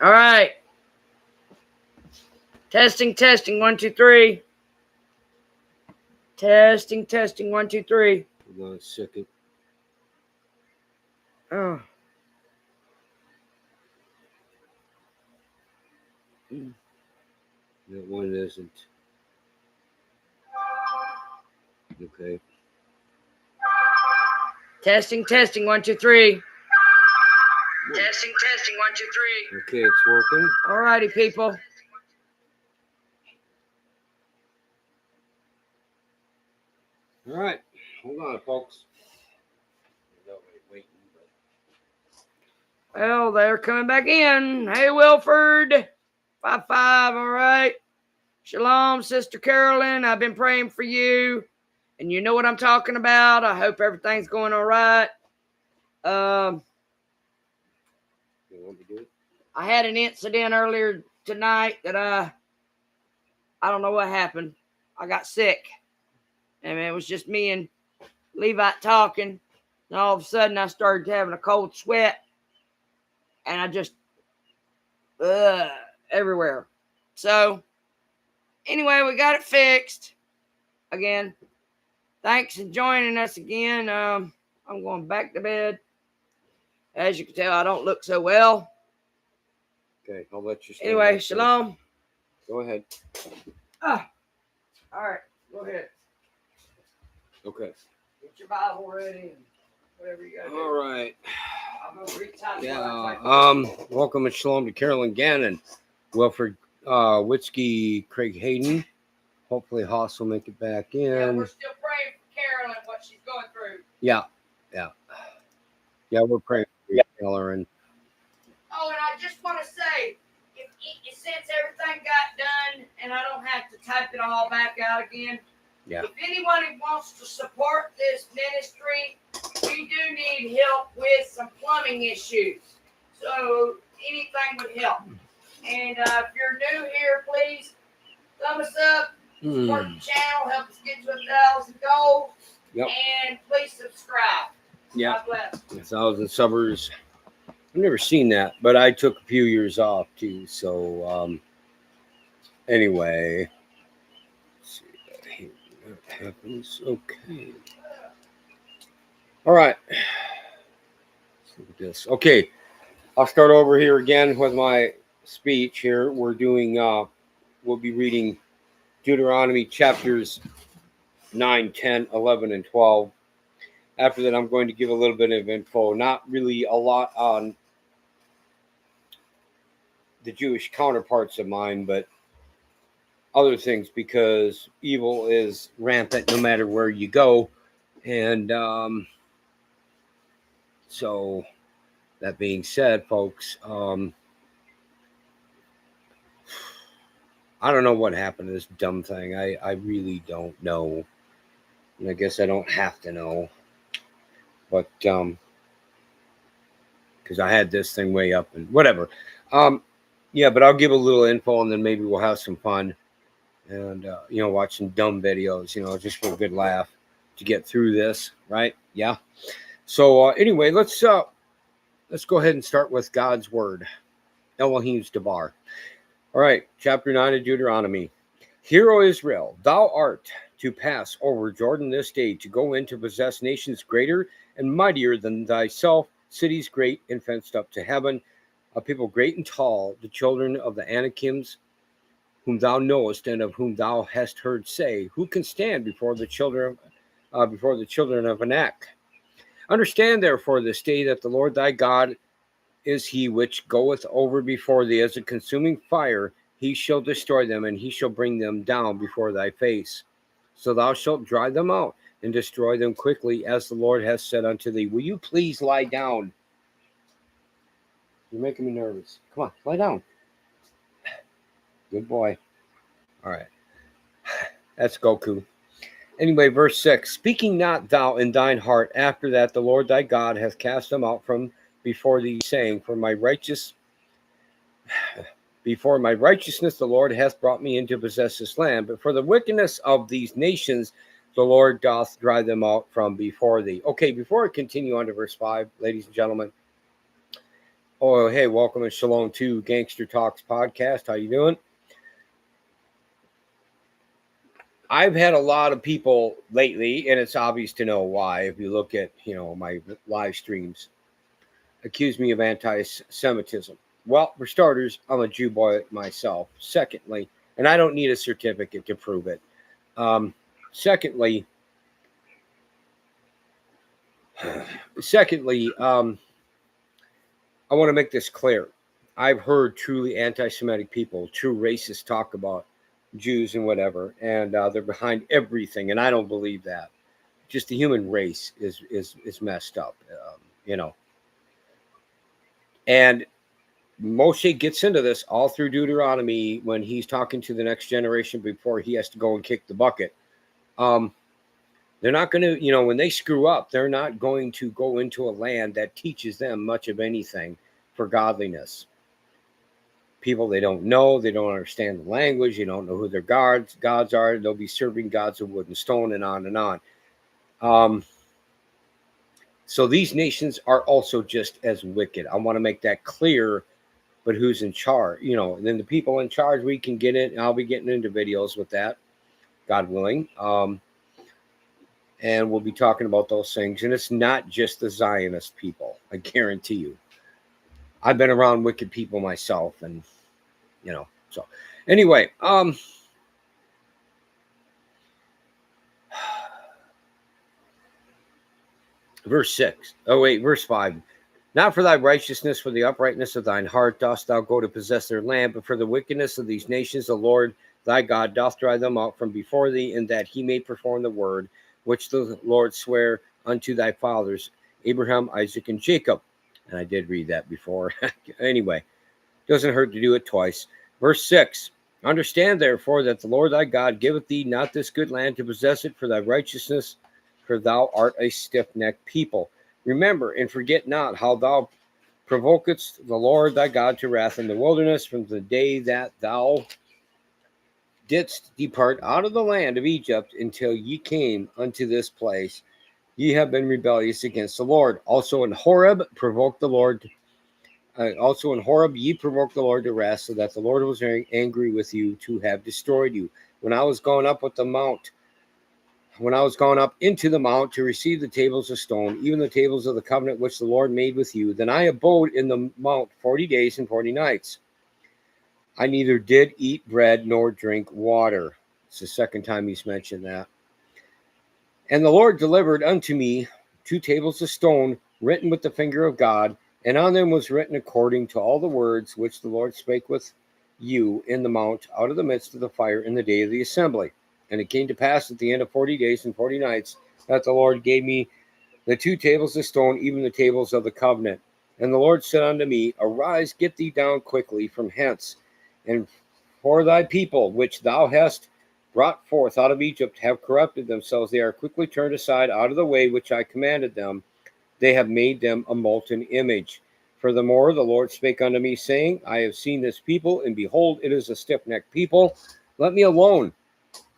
All right. Testing, 1, 2, 3. Testing, 1, 2, 3. Hold on a second. Oh. That one isn't. Okay. Testing, 1, 2, 3. Testing, 1, 2, 3. Okay, it's working. All righty, people. All right. Hold on, folks. Well, they're coming back in. Hey, Wilford. 5-5. All right. Shalom, Sister Carolyn. I've been praying for you. And you know what I'm talking about. I hope everything's going all right. You want me to do it? I had an incident earlier tonight that I don't know what happened. I got sick. And it was just me and Levite talking. And all of a sudden, I started having a cold sweat. And I just, everywhere. So, anyway, we got it fixed. Again, thanks for joining us again. I'm going back to bed. As you can tell, I don't look so well. Okay, I'll let you stay. Anyway, shalom. Go ahead. All right, go ahead. Okay. Get your Bible ready and whatever you got to do. All right. I'm going to read time. Yeah. Welcome and shalom to Carolyn Gannon, Wilford Witzke, Craig Hayden. Hopefully Haas will make it back in. Yeah, we're still praying for Carolyn, what she's going through. Yeah, we're praying for Carolyn. Oh, and I just want to say, since everything got done and I don't have to type it all back out again, if anyone wants to support this ministry, we do need help with some plumbing issues. So anything would help. And if you're new here, please thumb us up, support the channel, help us get to 1,000 goals, and please subscribe. Yeah, God bless. 1,000 subbers. I've never seen that, but I took a few years off too. So anyway, let's see what happens. Okay. All right. Let's look at this. Okay, I'll start over here again with my speech here. We're doing. We'll be reading Deuteronomy chapters 9, 10, 11, and 12. After that, I'm going to give a little bit of info, not really a lot on the Jewish counterparts of mine, but other things, because evil is rampant no matter where you go. And so that being said, folks, I don't know what happened to this dumb thing. I really don't know. And I guess I don't have to know. But because I had this thing way up and whatever. Yeah, but I'll give a little info and then maybe we'll have some fun and, watch some dumb videos, just for a good laugh to get through this, right? Yeah. So anyway, let's go ahead and start with God's word. Elohim's Debar. All right, chapter 9 of Deuteronomy. Hear, O Israel, thou art to pass over Jordan this day to go in to possess nations greater and mightier than thyself, cities great and fenced up to heaven, a people great and tall, the children of the Anakims, whom thou knowest and of whom thou hast heard say, who can stand before the children of Anak? Understand therefore this day that the Lord thy God is he which goeth over before thee as a consuming fire. He shall destroy them, and he shall bring them down before thy face. So thou shalt drive them out and destroy them quickly, as the Lord has said unto thee. Will you please lie down? You're making me nervous. Come on, lie down. Good boy. All right. That's Goku. Anyway, verse 6. Speaking not thou in thine heart after that the Lord thy God hath cast them out from before thee, saying, Before my righteousness the Lord hath brought me in to possess this land, but for the wickedness of these nations the Lord doth drive them out from before thee. Okay, before I continue on to verse 5, ladies and gentlemen, Oh, hey, welcome and shalom to Gangster Talks podcast. How you doing? I've had a lot of people lately, and it's obvious to know why. If you look at, my live streams, accuse me of anti-Semitism. Well, for starters, I'm a Jew boy myself. Secondly, and I don't need a certificate to prove it. Secondly, I want to make this clear. I've heard truly anti-Semitic people, true racists talk about Jews and whatever, and they're behind everything, and I don't believe that. Just the human race is messed up, And Moshe gets into this all through Deuteronomy when he's talking to the next generation before he has to go and kick the bucket. They're not going to, when they screw up, they're not going to go into a land that teaches them much of anything for godliness. People they don't know, they don't understand the language, they don't know who their gods are. They'll be serving gods of wood and stone and on and on. So these nations are also just as wicked. I want to make that clear. But who's in charge? And then the people in charge, we can get it. I'll be getting into videos with that, God willing. And we'll be talking about those things. And it's not just the Zionist people, I guarantee you. I've been around wicked people myself, and so anyway, verse 5. Not for thy righteousness, for the uprightness of thine heart dost thou go to possess their land, but for the wickedness of these nations the Lord thy God doth drive them out from before thee, and that he may perform the word which the Lord sware unto thy fathers, Abraham, Isaac, and Jacob. And I did read that before. Anyway, doesn't hurt to do it twice. Verse 6. Understand therefore that the Lord thy God giveth thee not this good land to possess it for thy righteousness, for thou art a stiff-necked people. Remember and forget not how thou provokest the Lord thy God to wrath in the wilderness from the day that thou didst depart out of the land of Egypt until ye came unto this place. Ye have been rebellious against the Lord. Also in Horeb ye provoked the Lord to wrath, so that the Lord was very angry with you to have destroyed you. When I was gone up into the mount to receive the tables of stone, even the tables of the covenant which the Lord made with you, then I abode in the mount 40 days and 40 nights. I neither did eat bread nor drink water. It's the second time he's mentioned that. And the Lord delivered unto me 2 tables of stone, written with the finger of God, and on them was written according to all the words which the Lord spake with you in the mount out of the midst of the fire in the day of the assembly. And it came to pass at the end of 40 days and 40 nights that the Lord gave me the 2 tables of stone, even the tables of the covenant. And the Lord said unto me, Arise, get thee down quickly from hence, and for thy people, which thou hast brought forth out of Egypt, have corrupted themselves. They are quickly turned aside out of the way which I commanded them. They have made them a molten image. Furthermore, the Lord spake unto me, saying, I have seen this people, and behold, it is a stiff-necked people. Let me alone,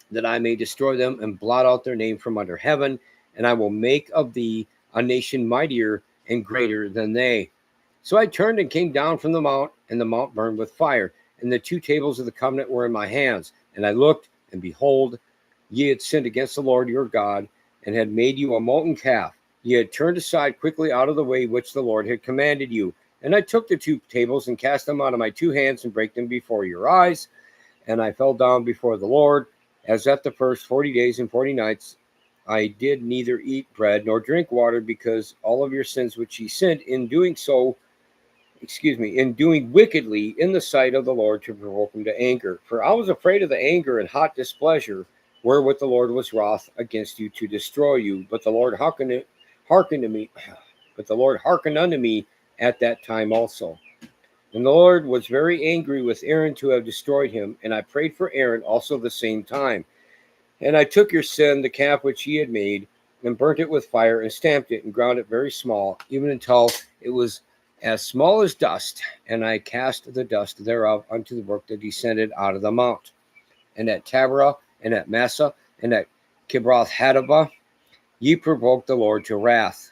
that I may destroy them and blot out their name from under heaven, and I will make of thee a nation mightier and greater than they. So I turned and came down from the mount, and the mount burned with fire, and the 2 tables of the covenant were in my hands. And I looked, and behold, ye had sinned against the Lord your God, and had made you a molten calf. Ye had turned aside quickly out of the way which the Lord had commanded you. And I took the 2 tables and cast them out of my 2 hands and brake them before your eyes. And I fell down before the Lord, as at the first 40 days and 40 nights. I did neither eat bread nor drink water, because all of your sins which ye sinned in doing wickedly in the sight of the Lord to provoke him to anger. For I was afraid of the anger and hot displeasure wherewith the Lord was wroth against you to destroy you. But the Lord hearkened unto me at that time also. And the Lord was very angry with Aaron to have destroyed him, and I prayed for Aaron also the same time. And I took your sin, the calf which ye had made, and burnt it with fire, and stamped it, and ground it very small, even until it was as small as dust. And I cast the dust thereof unto the brook that descended out of the mount. And at Taberah, and at Massa, and at Kibroth Hattaavah, ye provoked the Lord to wrath.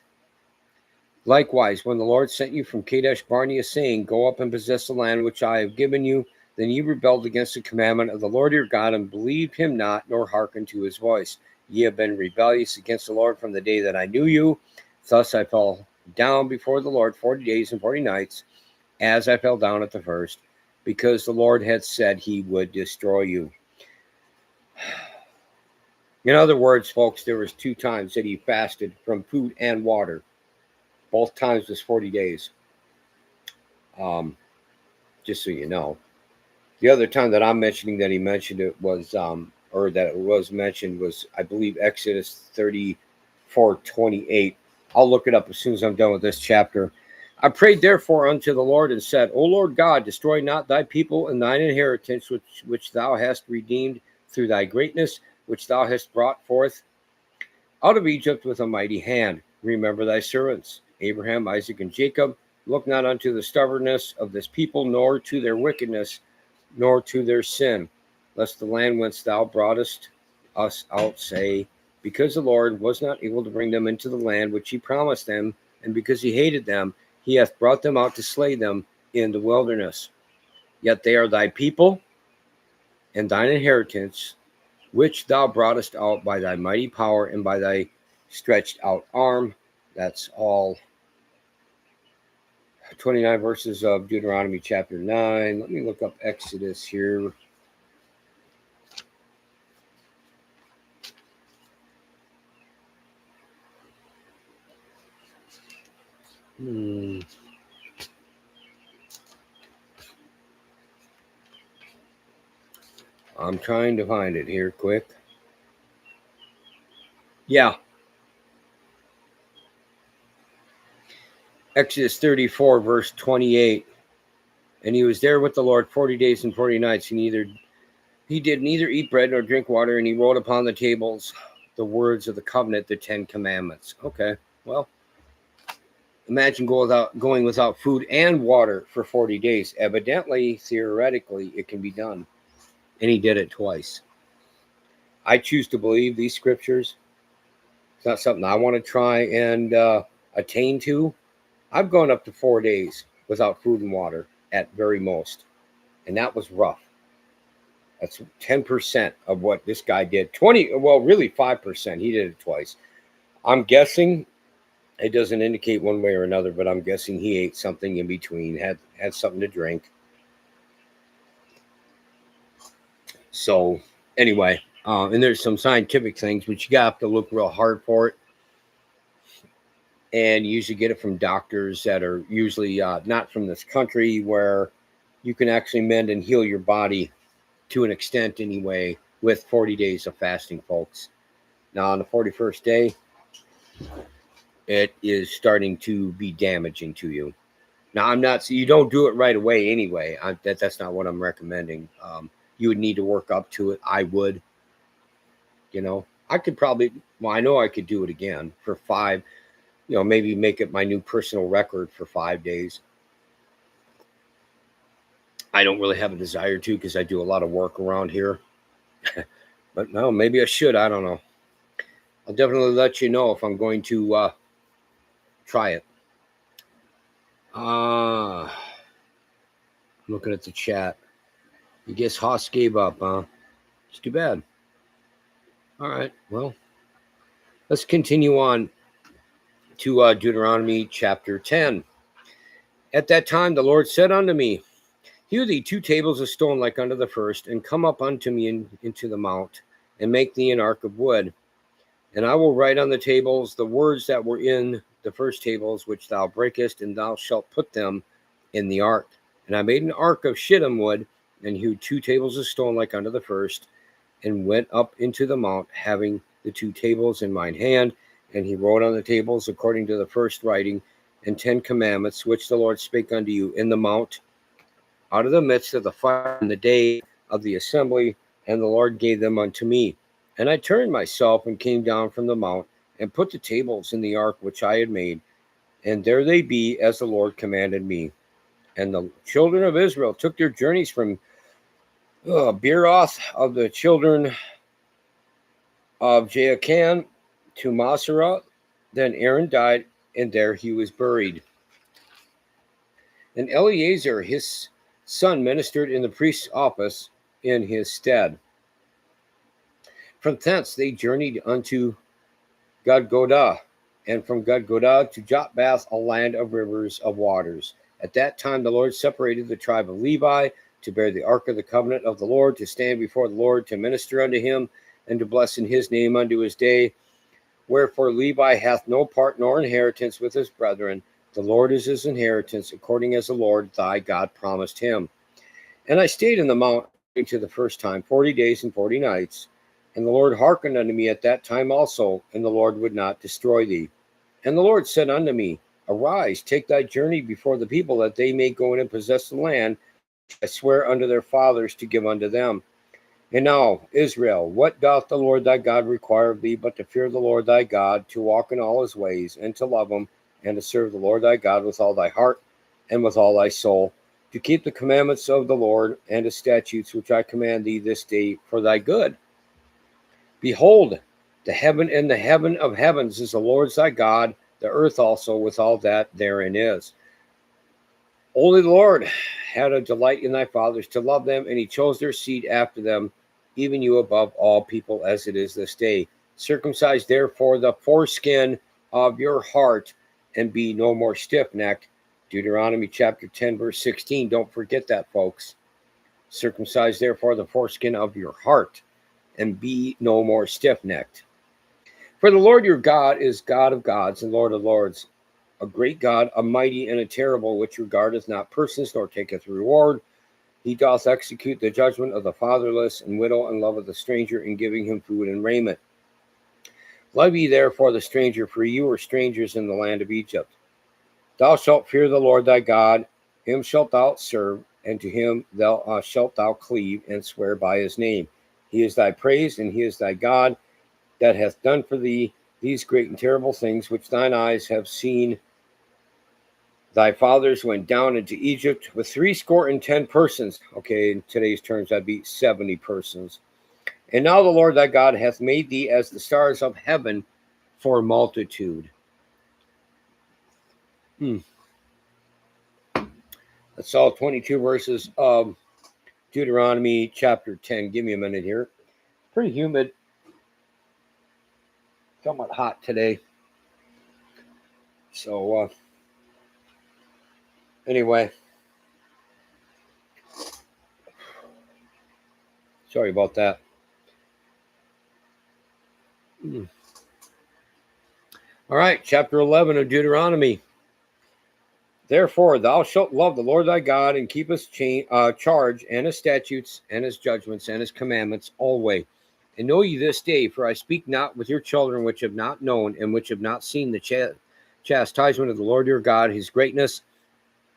Likewise, when the Lord sent you from Kadesh Barnea, saying, Go up and possess the land which I have given you, then ye rebelled against the commandment of the Lord your God, and believed him not, nor hearkened to his voice. Ye have been rebellious against the Lord from the day that I knew you. Thus I fell down before the Lord 40 days and 40 nights, as I fell down at the first, because the Lord had said he would destroy you. In other words, folks, there was 2 times that he fasted from food and water. Both times was 40 days. Just so you know. The other time that I'm mentioning that he mentioned it was, or that it was mentioned was, I believe, Exodus 34:28. I'll look it up as soon as I'm done with this chapter. I prayed therefore unto the Lord and said, O Lord God, destroy not thy people and thine inheritance, which thou hast redeemed through thy greatness, which thou hast brought forth out of Egypt with a mighty hand. Remember thy servants, Abraham, Isaac, and Jacob. Look not unto the stubbornness of this people, nor to their wickedness, nor to their sin, lest the land whence thou broughtest us out say, because the Lord was not able to bring them into the land which he promised them, and because he hated them, he hath brought them out to slay them in the wilderness. Yet they are thy people and thine inheritance, which thou broughtest out by thy mighty power and by thy stretched out arm. That's all 29 verses of Deuteronomy chapter 9. Let me look up Exodus here. I'm trying to find it here quick. Yeah. Exodus 34, verse 28. And he was there with the Lord 40 days and 40 nights. He did neither eat bread nor drink water, and he wrote upon the tables the words of the covenant, the 10 commandments. Okay, well, imagine going without food and water for 40 days. Evidently, theoretically, it can be done. And he did it twice. I choose to believe these scriptures. It's not something I want to try and attain to. I've gone up to 4 days without food and water at very most. And that was rough. That's 10% of what this guy did. 5%. He did it twice. I'm guessing, it doesn't indicate one way or another, but I'm guessing he ate something in between, had something to drink. So anyway, and there's some scientific things, but you have to look real hard for it. And you usually get it from doctors that are usually not from this country, where you can actually mend and heal your body to an extent anyway with 40 days of fasting, folks. Now on the 41st day, it is starting to be damaging to you. Now you don't do it right away anyway. That's not what I'm recommending. You would need to work up to it. I would, I could probably, I know I could do it again for 5, maybe make it my new personal record for 5 days. I don't really have a desire to, because I do a lot of work around here. But no, maybe I should. I don't know. I'll definitely let you know if I'm going to try it. I'm looking at the chat. I guess Haas gave up, huh? It's too bad. All right, well, let's continue on to Deuteronomy chapter 10. At that time the Lord said unto me, Hew thee 2 tables of stone like unto the first, and come up unto me into the mount, and make thee an ark of wood. And I will write on the tables the words that were in the first tables, which thou breakest, and thou shalt put them in the ark. And I made an ark of shittim wood, and hewed 2 tables of stone like unto the first, and went up into the mount, having the 2 tables in mine hand. And he wrote on the tables according to the first writing, and 10 commandments, which the Lord spake unto you in the mount, out of the midst of the fire in the day of the assembly, and the Lord gave them unto me. And I turned myself and came down from the mount, and put the tables in the ark which I had made, and there they be as the Lord commanded me. And the children of Israel took their journeys from Beeroth of the children of Jaachan to Masera. Then Aaron died, and there he was buried. And Eleazar his son ministered in the priest's office in his stead. From thence they journeyed unto Gudgodah, and from Gudgodah to Jotbath, a land of rivers of waters. At that time the Lord separated the tribe of Levi to bear the ark of the covenant of the Lord, to stand before the Lord, to minister unto him, and to bless in his name unto his day. Wherefore Levi hath no part nor inheritance with his brethren. The Lord is his inheritance, according as the Lord thy God promised him. And I stayed in the mount to the first time 40 days and 40 nights. And the Lord hearkened unto me at that time also, and the Lord would not destroy thee. And the Lord said unto me, Arise, take thy journey before the people, that they may go in and possess the land which I swear unto their fathers to give unto them. And now, Israel, what doth the Lord thy God require of thee, but to fear the Lord thy God, to walk in all his ways, and to love him, and to serve the Lord thy God with all thy heart and with all thy soul, to keep the commandments of the Lord and his statutes which I command thee this day for thy good. Behold, the heaven and the heaven of heavens is the Lord's thy God, the earth also with all that therein is. Only the Lord had a delight in thy fathers to love them, and he chose their seed after them, even you above all people, as it is this day. Circumcise therefore the foreskin of your heart, and be no more stiff-necked. Deuteronomy chapter 10, verse 16. Don't forget that, folks. Circumcise therefore the foreskin of your heart, and be no more stiff-necked. For the Lord your God is God of gods and Lord of lords, a great God, a mighty and a terrible, which regardeth not persons, nor taketh reward. He doth execute the judgment of the fatherless and widow, and loveth the stranger, in giving him food and raiment. Love ye therefore the stranger, for you are strangers in the land of Egypt. Thou shalt fear the Lord thy God, him shalt thou serve, and to him thou shalt thou cleave, and swear by his name. He is thy praise, and he is thy God, that hath done for thee these great and terrible things, which thine eyes have seen. Thy fathers went down into Egypt with 70 persons. Okay, in today's terms, that'd be 70 persons. And now the Lord thy God hath made thee as the stars of heaven for multitude. That's all 22 verses of Deuteronomy chapter 10. Give me a minute here. Pretty humid. Somewhat hot today. So, anyway. Sorry about that. All right, chapter 11 of Deuteronomy. Therefore, thou shalt love the Lord thy God, and keep his charge, and his statutes, and his judgments, and his commandments always. And know ye this day, for I speak not with your children, which have not known, and which have not seen the chastisement of the Lord your God, his greatness,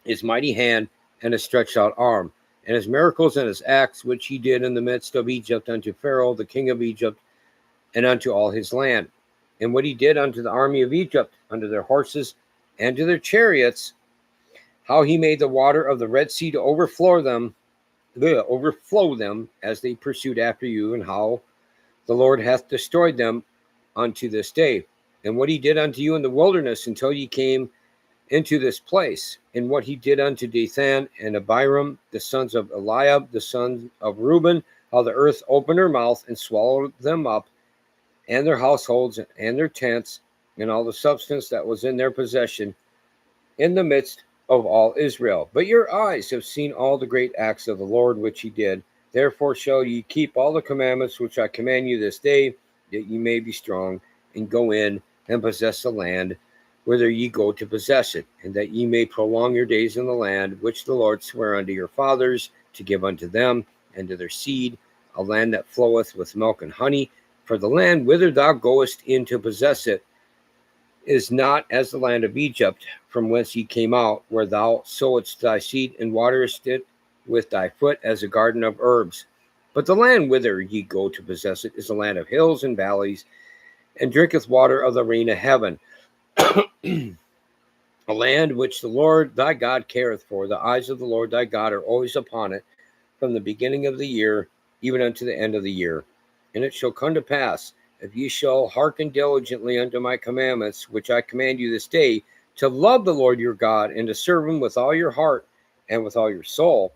his mighty hand, and his stretched out arm, and his miracles and his acts, which he did in the midst of Egypt, unto Pharaoh, the king of Egypt, and unto all his land. And what he did unto the army of Egypt, unto their horses, and to their chariots, how he made the water of the Red Sea to overflow them as they pursued after you, and how the Lord hath destroyed them unto this day. And what he did unto you in the wilderness until ye came into this place, and what he did unto Dathan and Abiram, the sons of Eliab, the sons of Reuben, how the earth opened her mouth and swallowed them up, and their households, and their tents, and all the substance that was in their possession, in the midst of all Israel. But your eyes have seen all the great acts of the Lord which he did. Therefore shall ye keep all the commandments which I command you this day, that ye may be strong, and go in and possess the land whither ye go to possess it, and that ye may prolong your days in the land which the Lord sware unto your fathers to give unto them and to their seed, a land that floweth with milk and honey. For the land whither thou goest in to possess it is not as the land of Egypt, from whence ye came out, where thou sowest thy seed and waterest it with thy foot as a garden of herbs. But the land whither ye go to possess it is a land of hills and valleys, and drinketh water of the rain of heaven. A land which the Lord thy God careth for. The eyes of the Lord thy God are always upon it, from the beginning of the year even unto the end of the year. And it shall come to pass, if ye shall hearken diligently unto my commandments, which I command you this day, to love the Lord your God, and to serve him with all your heart and with all your soul,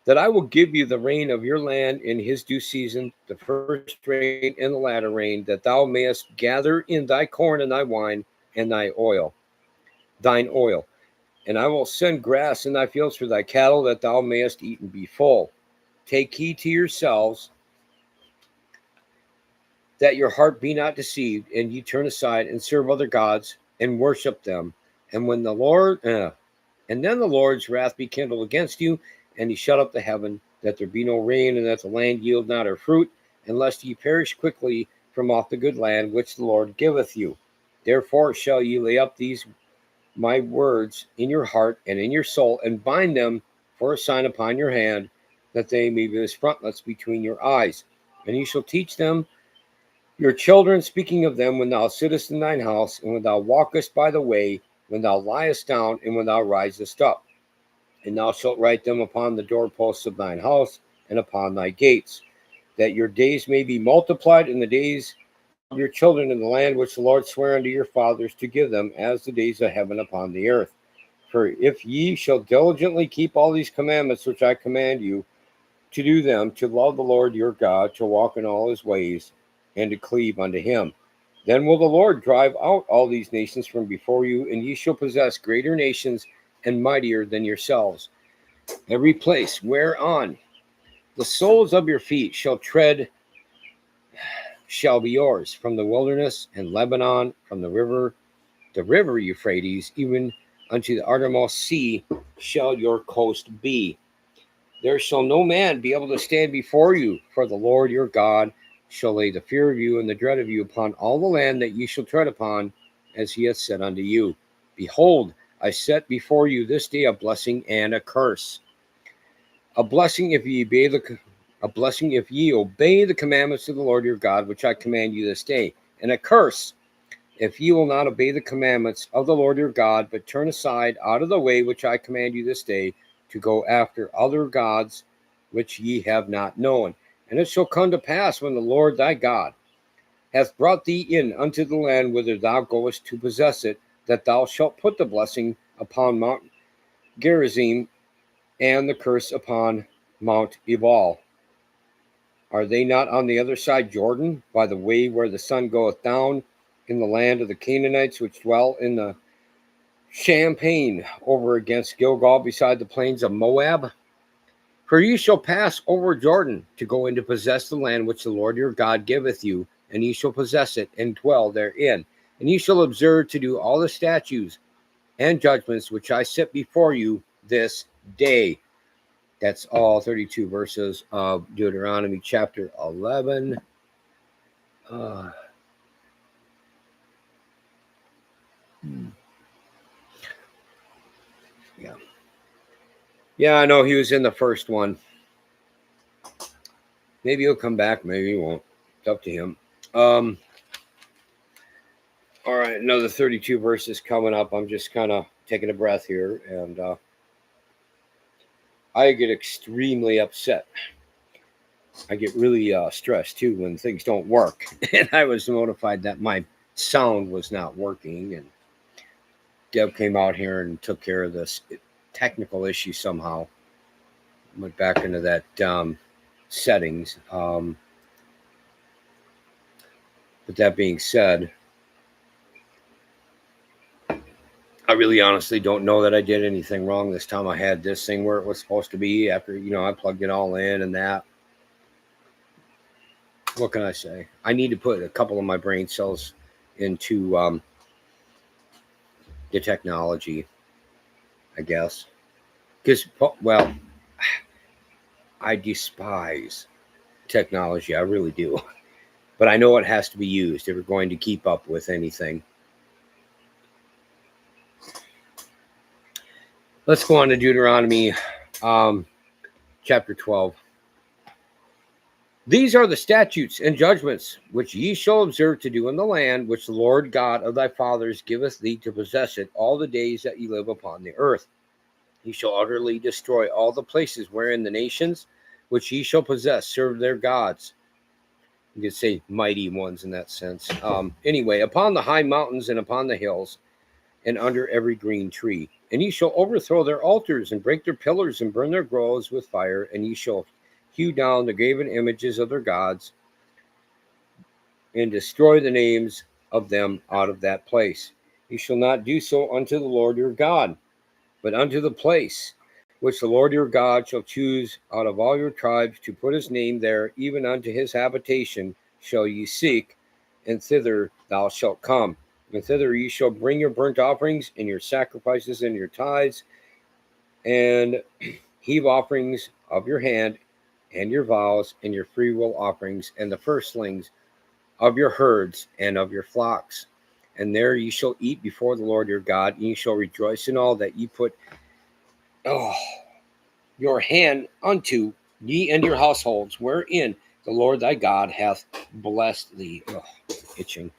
that I will give you the rain of your land in his due season, the first rain and the latter rain, that thou mayest gather in thy corn and thy wine and thine oil. And I will send grass in thy fields for thy cattle, that thou mayest eat and be full. Take heed to yourselves, that your heart be not deceived, and ye turn aside and serve other gods and worship them. And when then the Lord's wrath be kindled against you, and he shut up the heaven, that there be no rain, and that the land yield not her fruit, and lest ye perish quickly from off the good land which the Lord giveth you. Therefore shall ye lay up these my words in your heart and in your soul, and bind them for a sign upon your hand, that they may be as frontlets between your eyes. And ye shall teach them your children, speaking of them when thou sittest in thine house, and when thou walkest by the way, when thou liest down, and when thou risest up. And thou shalt write them upon the doorposts of thine house and upon thy gates, that your days may be multiplied in the days of your children in the land which the Lord sware unto your fathers to give them, as the days of heaven upon the earth. For if ye shall diligently keep all these commandments which I command you, to do them, to love the Lord your God, to walk in all his ways, and to cleave unto him, then will the Lord drive out all these nations from before you, and ye shall possess greater nations and mightier than yourselves. Every place whereon the soles of your feet shall tread shall be yours, from the wilderness and Lebanon, from the river Euphrates, even unto the uttermost sea shall your coast be. There shall no man be able to stand before you, for the Lord your God shall lay the fear of you and the dread of you upon all the land that ye shall tread upon, as he hath said unto you. Behold, I set before you this day a blessing and a curse. A blessing if ye obey the commandments of the Lord your God, which I command you this day, and a curse if ye will not obey the commandments of the Lord your God, but turn aside out of the way which I command you this day, to go after other gods which ye have not known. And it shall come to pass, when the Lord thy God hath brought thee in unto the land whither thou goest to possess it, that thou shalt put the blessing upon Mount Gerizim, and the curse upon Mount Ebal. Are they not on the other side Jordan, by the way where the sun goeth down, in the land of the Canaanites, which dwell in the Champaign, over against Gilgal, beside the plains of Moab? For ye shall pass over Jordan, to go in to possess the land which the Lord your God giveth you, and ye shall possess it, and dwell therein. And ye shall observe to do all the statutes and judgments which I set before you this day. That's all 32 verses of Deuteronomy chapter 11. Yeah, I know he was in the first one. Maybe he'll come back, maybe he won't. It's up to him. All right, another 32 verses coming up. I'm just kind of taking a breath here, and I get extremely upset. I get really stressed too when things don't work. And I was notified that my sound was not working, and Deb came out here and took care of this technical issue somehow. Went back into that settings. But that being said, I really honestly don't know that I did anything wrong this time. I had this thing where it was supposed to be after, I plugged it all in and that. What can I say? I need to put a couple of my brain cells into the technology, I guess. Because, well, I despise technology. I really do. But I know it has to be used if we're going to keep up with anything. Let's go on to Deuteronomy chapter 12. These are the statutes and judgments which ye shall observe to do in the land which the Lord God of thy fathers giveth thee to possess it all the days that ye live upon the earth. Ye shall utterly destroy all the places wherein the nations which ye shall possess serve their gods. You could say mighty ones in that sense. Anyway, upon the high mountains and upon the hills and under every green tree. And ye shall overthrow their altars and break their pillars and burn their groves with fire. And ye shall hew down the graven images of their gods and destroy the names of them out of that place. You shall not do so unto the Lord your God, but unto the place which the Lord your God shall choose out of all your tribes to put his name there, even unto his habitation shall ye seek, and thither thou shalt come. And thither ye shall bring your burnt offerings and your sacrifices and your tithes, and heave offerings of your hand, and your vows, and your freewill offerings, and the firstlings of your herds and of your flocks. And there ye shall eat before the Lord your God, and ye shall rejoice in all that ye put your hand unto, ye and your households, wherein the Lord thy God hath blessed thee. Itching.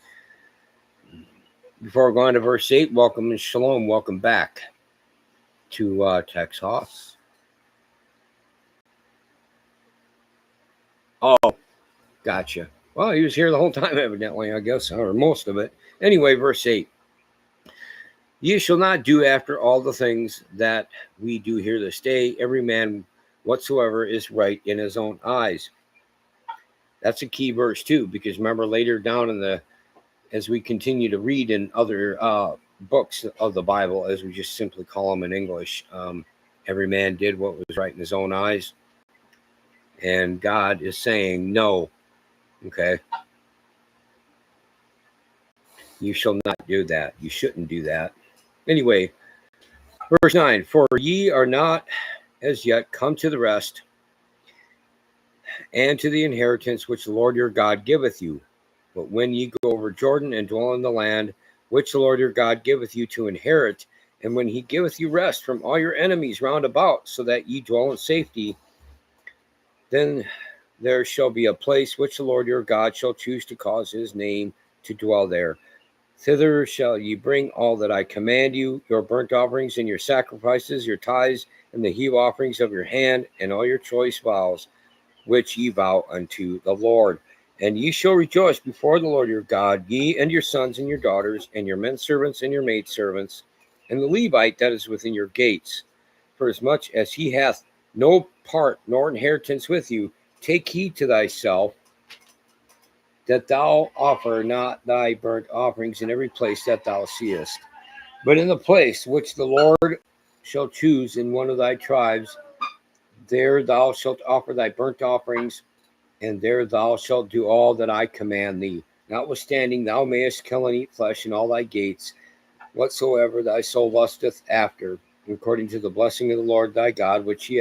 Before going to verse 8, welcome and shalom. Welcome back to Texas. Oh, gotcha. Well, he was here the whole time, evidently, I guess, or most of it. Anyway, verse 8. Ye shall not do after all the things that we do here this day. Every man whatsoever is right in his own eyes. That's a key verse too, because remember later down in the, as we continue to read in other books of the Bible, as we just simply call them in English, every man did what was right in his own eyes. And God is saying, no, okay? You shall not do that. You shouldn't do that. Anyway, verse 9, for ye are not as yet come to the rest and to the inheritance which the Lord your God giveth you. But when ye go over Jordan and dwell in the land which the Lord your God giveth you to inherit, and when he giveth you rest from all your enemies round about, so that ye dwell in safety, then there shall be a place which the Lord your God shall choose to cause his name to dwell there. Thither shall ye bring all that I command you, your burnt offerings and your sacrifices, your tithes, and the heave offerings of your hand, and all your choice vows, which ye vow unto the Lord. And ye shall rejoice before the Lord your God, ye and your sons and your daughters, and your men servants and your maid servants, and the Levite that is within your gates. For as much as he hath no part nor inheritance with you, take heed to thyself, that thou offer not thy burnt offerings in every place that thou seest, but in the place which the Lord shall choose in one of thy tribes, there thou shalt offer thy burnt offerings, and there thou shalt do all that I command thee. Notwithstanding, thou mayest kill and eat flesh in all thy gates, whatsoever thy soul lusteth after, according to the blessing of the Lord thy God, which he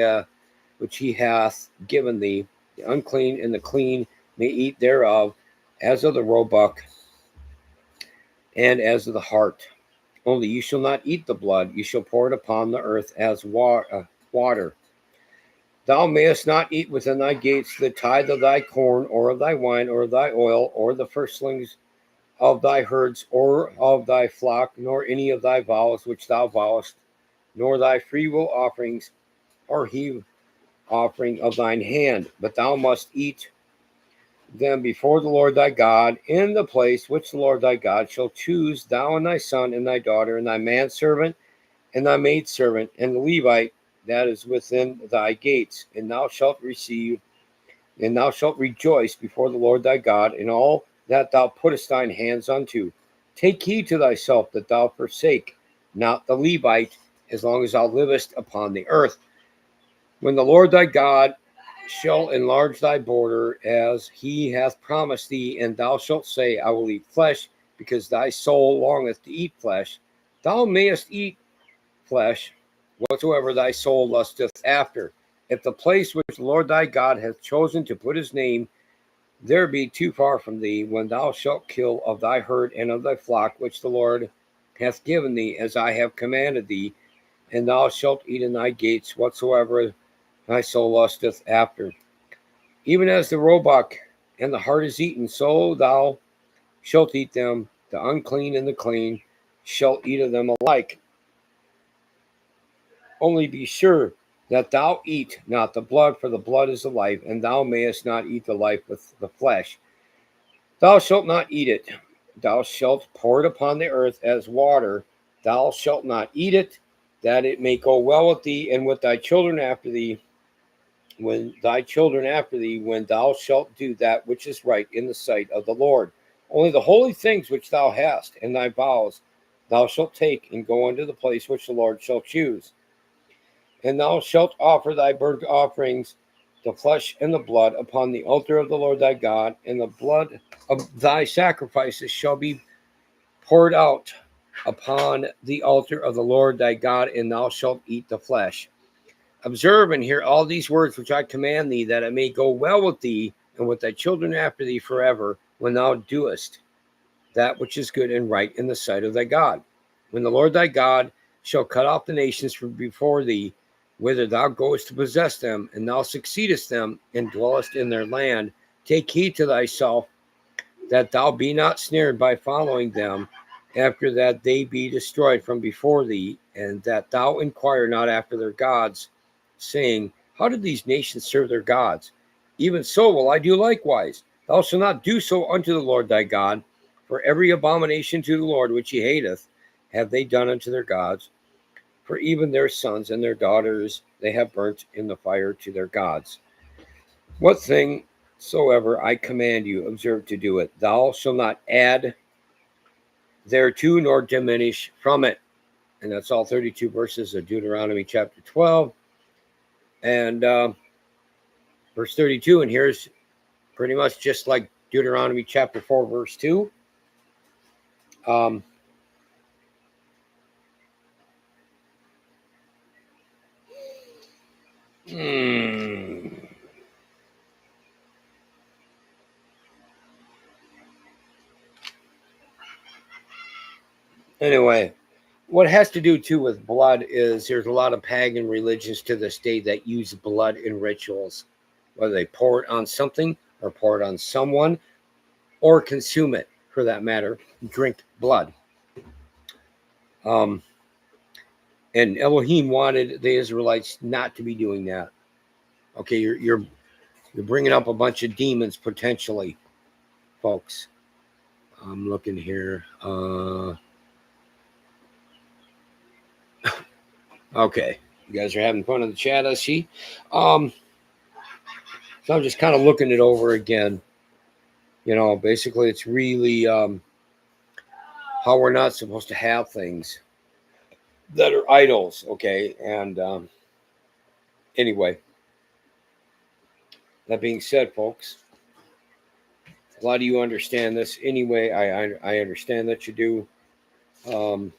hath given thee. The unclean and the clean may eat thereof, as of the roebuck and as of the hart. Only you shall not eat the blood, you shall pour it upon the earth as water. Thou mayest not eat within thy gates the tithe of thy corn, or of thy wine, or of thy oil, or the firstlings of thy herds, or of thy flock, nor any of thy vows which thou vowest, nor thy freewill offerings, or heave offering of thine hand. But thou must eat them before the Lord thy God in the place which the Lord thy God shall choose, thou and thy son and thy daughter, and thy manservant and thy maidservant, and the Levite that is within thy gates. And thou shalt rejoice before the Lord thy God in all that thou puttest thine hands unto. Take heed to thyself that thou forsake not the Levite, as long as thou livest upon the earth. When the Lord thy God shall enlarge thy border as he hath promised thee, and thou shalt say, I will eat flesh, because thy soul longeth to eat flesh, thou mayest eat flesh whatsoever thy soul lusteth after. If the place which the Lord thy God hath chosen to put his name there be too far from thee, when thou shalt kill of thy herd and of thy flock, which the Lord hath given thee, as I have commanded thee, and thou shalt eat in thy gates whatsoever thy soul lusteth after. Even as the roebuck and the hart is eaten, so thou shalt eat them. The unclean and the clean shall eat of them alike. Only be sure that thou eat not the blood, for the blood is the life, and thou mayest not eat the life with the flesh. Thou shalt not eat it. Thou shalt pour it upon the earth as water. Thou shalt not eat it, that it may go well with thee and with thy children after thee. When thou shalt do that which is right in the sight of the Lord. Only the holy things which thou hast and thy vows thou shalt take and go unto the place which the Lord shall choose. And thou shalt offer thy burnt offerings, the flesh and the blood, upon the altar of the Lord thy God, and the blood of thy sacrifices shall be poured out upon the altar of the Lord thy God, and thou shalt eat the flesh. Observe and hear all these words which I command thee, that it may go well with thee and with thy children after thee forever, when thou doest that which is good and right in the sight of thy God. When the Lord thy God shall cut off the nations from before thee, whither thou goest to possess them, and thou succeedest them, and dwellest in their land, take heed to thyself, that thou be not snared by following them, after that they be destroyed from before thee, and that thou inquire not after their gods, saying, how did these nations serve their gods? Even so will I do likewise. Thou shalt not do so unto the Lord thy God, for every abomination to the Lord which he hateth have they done unto their gods, for even their sons and their daughters they have burnt in the fire to their gods. What thing soever I command you, observe to do it. Thou shalt not add thereto nor diminish from it. And that's all 32 verses of Deuteronomy chapter 12 and verse 32. And here's pretty much just like Deuteronomy chapter 4 verse 2. Anyway, what it has to do too with blood is there's a lot of pagan religions to this day that use blood in rituals, whether they pour it on something or pour it on someone or consume it, for that matter, drink blood. And Elohim wanted the Israelites not to be doing that. Okay, you're bringing up a bunch of demons potentially, folks. I'm looking here. Okay, you guys are having fun in the chat, I see. So I'm just kind of looking it over again. You know, basically it's really how we're not supposed to have things that are idols, okay? And anyway, that being said, folks, a lot of you understand this anyway. I understand that you do. I'm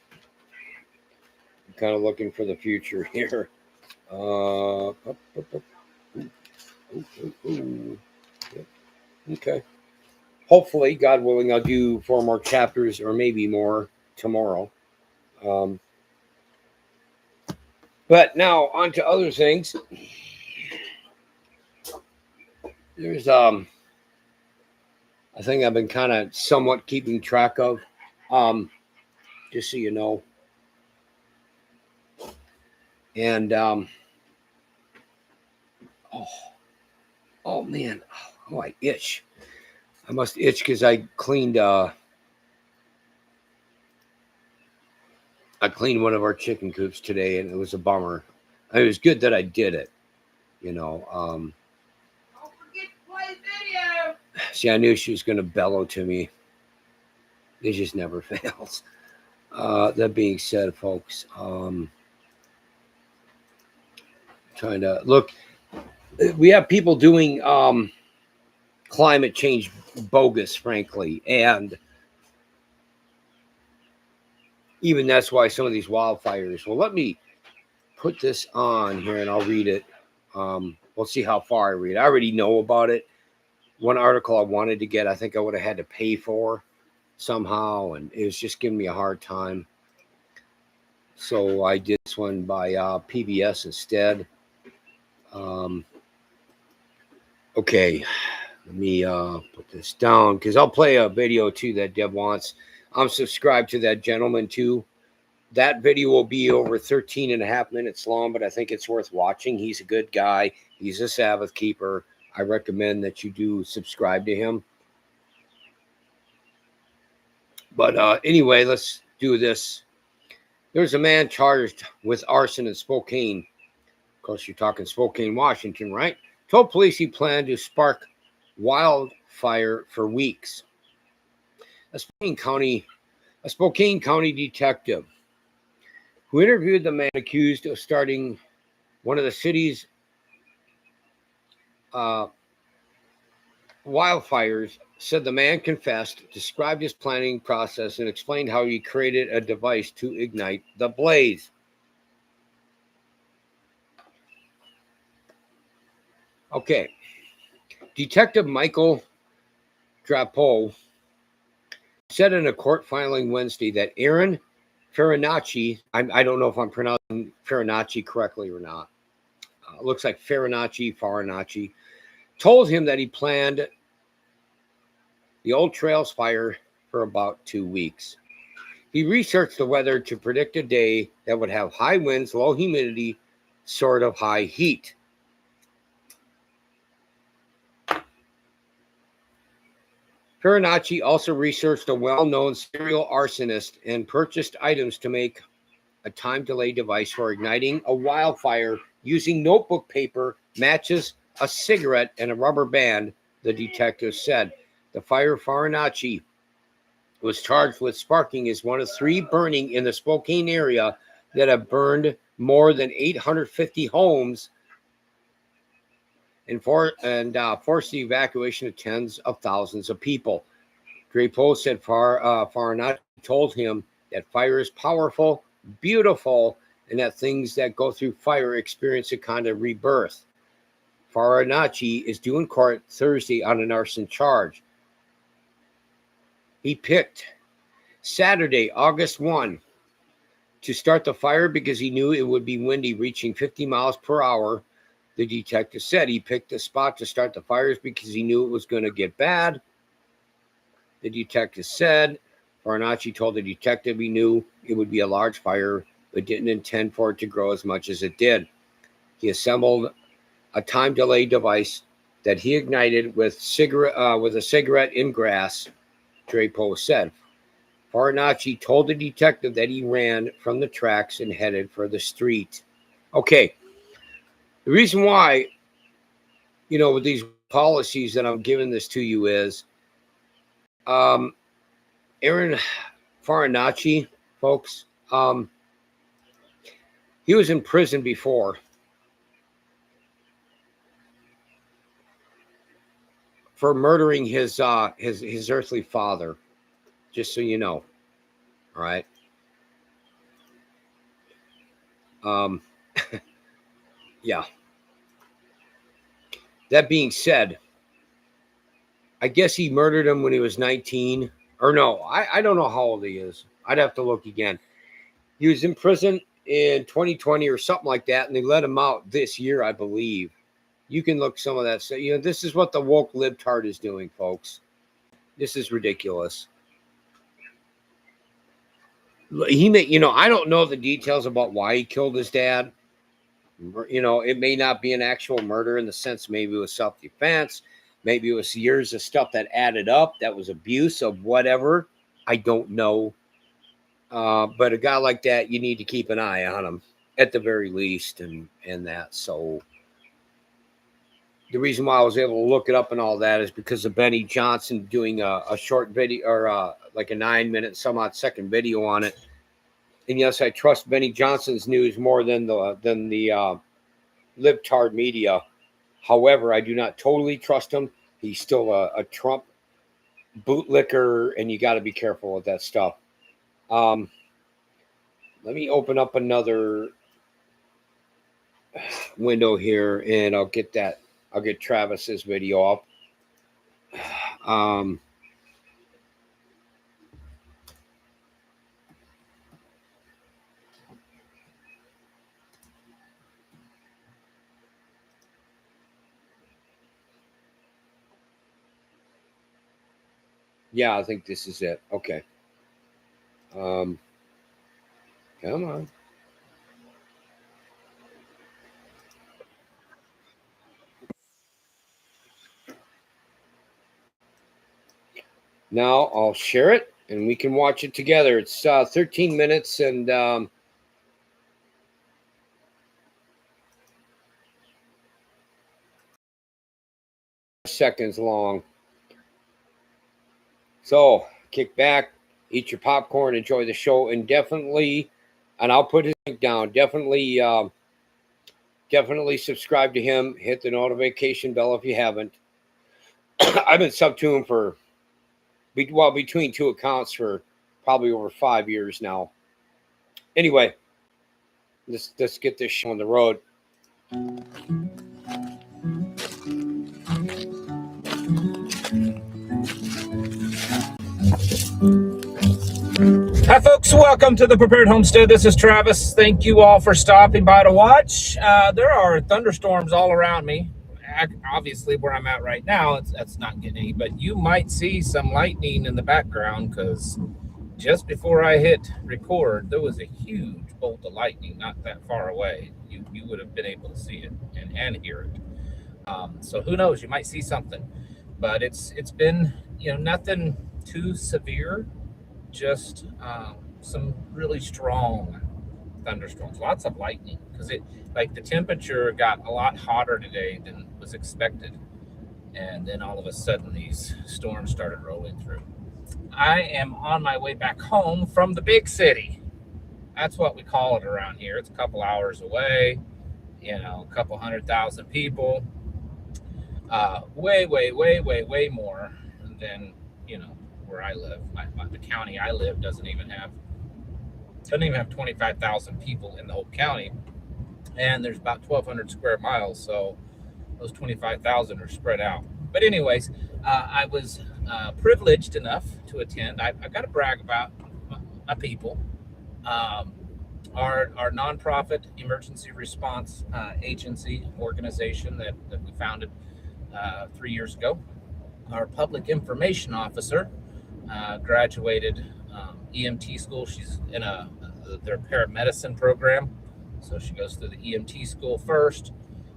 kind of looking for the future here. Okay. Hopefully, God willing, I'll do 4 more chapters or maybe more tomorrow. But now on to other things. There's a thing I've been kind of somewhat keeping track of, just so you know. And oh man, oh, I itch. I must itch because I cleaned one of our chicken coops today, and it was a bummer. It was good that I did it, you know. Don't forget to play the video. See, I knew she was going to bellow to me. It just never fails. That being said, folks, trying to look. We have people doing climate change bogus, frankly, and even that's why some of these wildfires. Well, let me put this on here and I'll read it. We'll see how far I read. I already know about it. One article I wanted to get, I think I would have had to pay for somehow, and it was just giving me a hard time. So I did this one by PBS instead. Okay, let me put this down because I'll play a video too that Deb wants. I'm subscribed to that gentleman too. That video will be over 13 and a half minutes long, but I think it's worth watching. He's a good guy. He's a Sabbath keeper. I recommend that you do subscribe to him. But anyway, let's do this. There's a man charged with arson in Spokane. Of course, you're talking Spokane, Washington, right? Told police he planned to spark wildfire for weeks. A Spokane County detective who interviewed the man accused of starting one of the city's wildfires said the man confessed, described his planning process, and explained how he created a device to ignite the blaze. Okay. Detective Michael Drapeau said in a court filing Wednesday that Aaron Farinacci, I don't know if I'm pronouncing Farinacci correctly or not. Looks like Farinacci, told him that he planned the Old Trails fire for about 2 weeks. He researched the weather to predict a day that would have high winds, low humidity, sort of high heat. Farinacci also researched a well-known serial arsonist and purchased items to make a time delay device for igniting a wildfire using notebook paper, matches, a cigarette, and a rubber band, the detective said. The fire Farinacci was charged with sparking is one of 3 burning in the Spokane area that have burned more than 850 homes and forced the evacuation of tens of thousands of people. Drapeau said Farinacci told him that fire is powerful, beautiful, and that things that go through fire experience a kind of rebirth. Farinacci is due in court Thursday on an arson charge. He picked Saturday, August 1, to start the fire because he knew it would be windy, reaching 50 miles per hour. The detective said he picked a spot to start the fires because he knew it was going to get bad. The detective said Farinacci told the detective he knew it would be a large fire, but didn't intend for it to grow as much as it did. He assembled a time delay device that he ignited with a cigarette in grass, Drapeau said. Farinacci told the detective that he ran from the tracks and headed for the street. Okay. The reason why, with these policies that I'm giving this to you is Aaron Farinacci, folks, he was in prison before for murdering his earthly father, just so you know. All right. Yeah. That being said, I guess he murdered him when he was 19. Or no, I don't know how old he is. I'd have to look again. He was in prison in 2020 or something like that, and they let him out this year, I believe. You can look some of that. So, this is what the woke libtard is doing, folks. This is ridiculous. I don't know the details about why he killed his dad. It may not be an actual murder in the sense maybe it was self-defense. Maybe it was years of stuff that added up. That was abuse of whatever. I don't know. But a guy like that, you need to keep an eye on him at the very least. And that. So the reason why I was able to look it up and all that is because of Benny Johnson doing a short video or like a 9-minute some odd second video on it. And yes, I trust Benny Johnson's news more than the libtard media. However, I do not totally trust him. He's still a Trump bootlicker, and you got to be careful with that stuff. Let me open up another window here, and I'll get Travis's video up. Yeah, I think this is it. Okay. Come on. Now I'll share it. and we can watch it together. It's 13 minutes and seconds long. So kick back, eat your popcorn, enjoy the show, and definitely, and I'll put his link down, definitely subscribe to him. Hit the notification bell if you haven't. I've been sub to him for, between two accounts for probably over 5 years now. Anyway, let's get this show on the road. Hi, folks. Welcome to the Prepared Homestead. This is Travis. Thank you all for stopping by to watch. There are thunderstorms all around me. Obviously, where I'm at right now, it's not getting any, but you might see some lightning in the background because just before I hit record, there was a huge bolt of lightning not that far away. You would have been able to see it and hear it. So who knows? You might see something, but it's been, nothing too severe. Just some really strong thunderstorms, lots of lightning, because the temperature got a lot hotter today than was expected, and then all of a sudden these storms started rolling through. I am on my way back home from the big city. That's what we call it around here. It's a couple hours away, a couple 100,000 people, way more than where I live. The county I live doesn't even have 25,000 people in the whole county, and there's about 1,200 square miles, so those 25,000 are spread out. But anyways, I was privileged enough to attend. I've got to brag about my people. Our nonprofit emergency response agency organization that we founded 3 years ago. Our public information officer graduated EMT school. She's in their paramedicine program, so she goes through the EMT school first,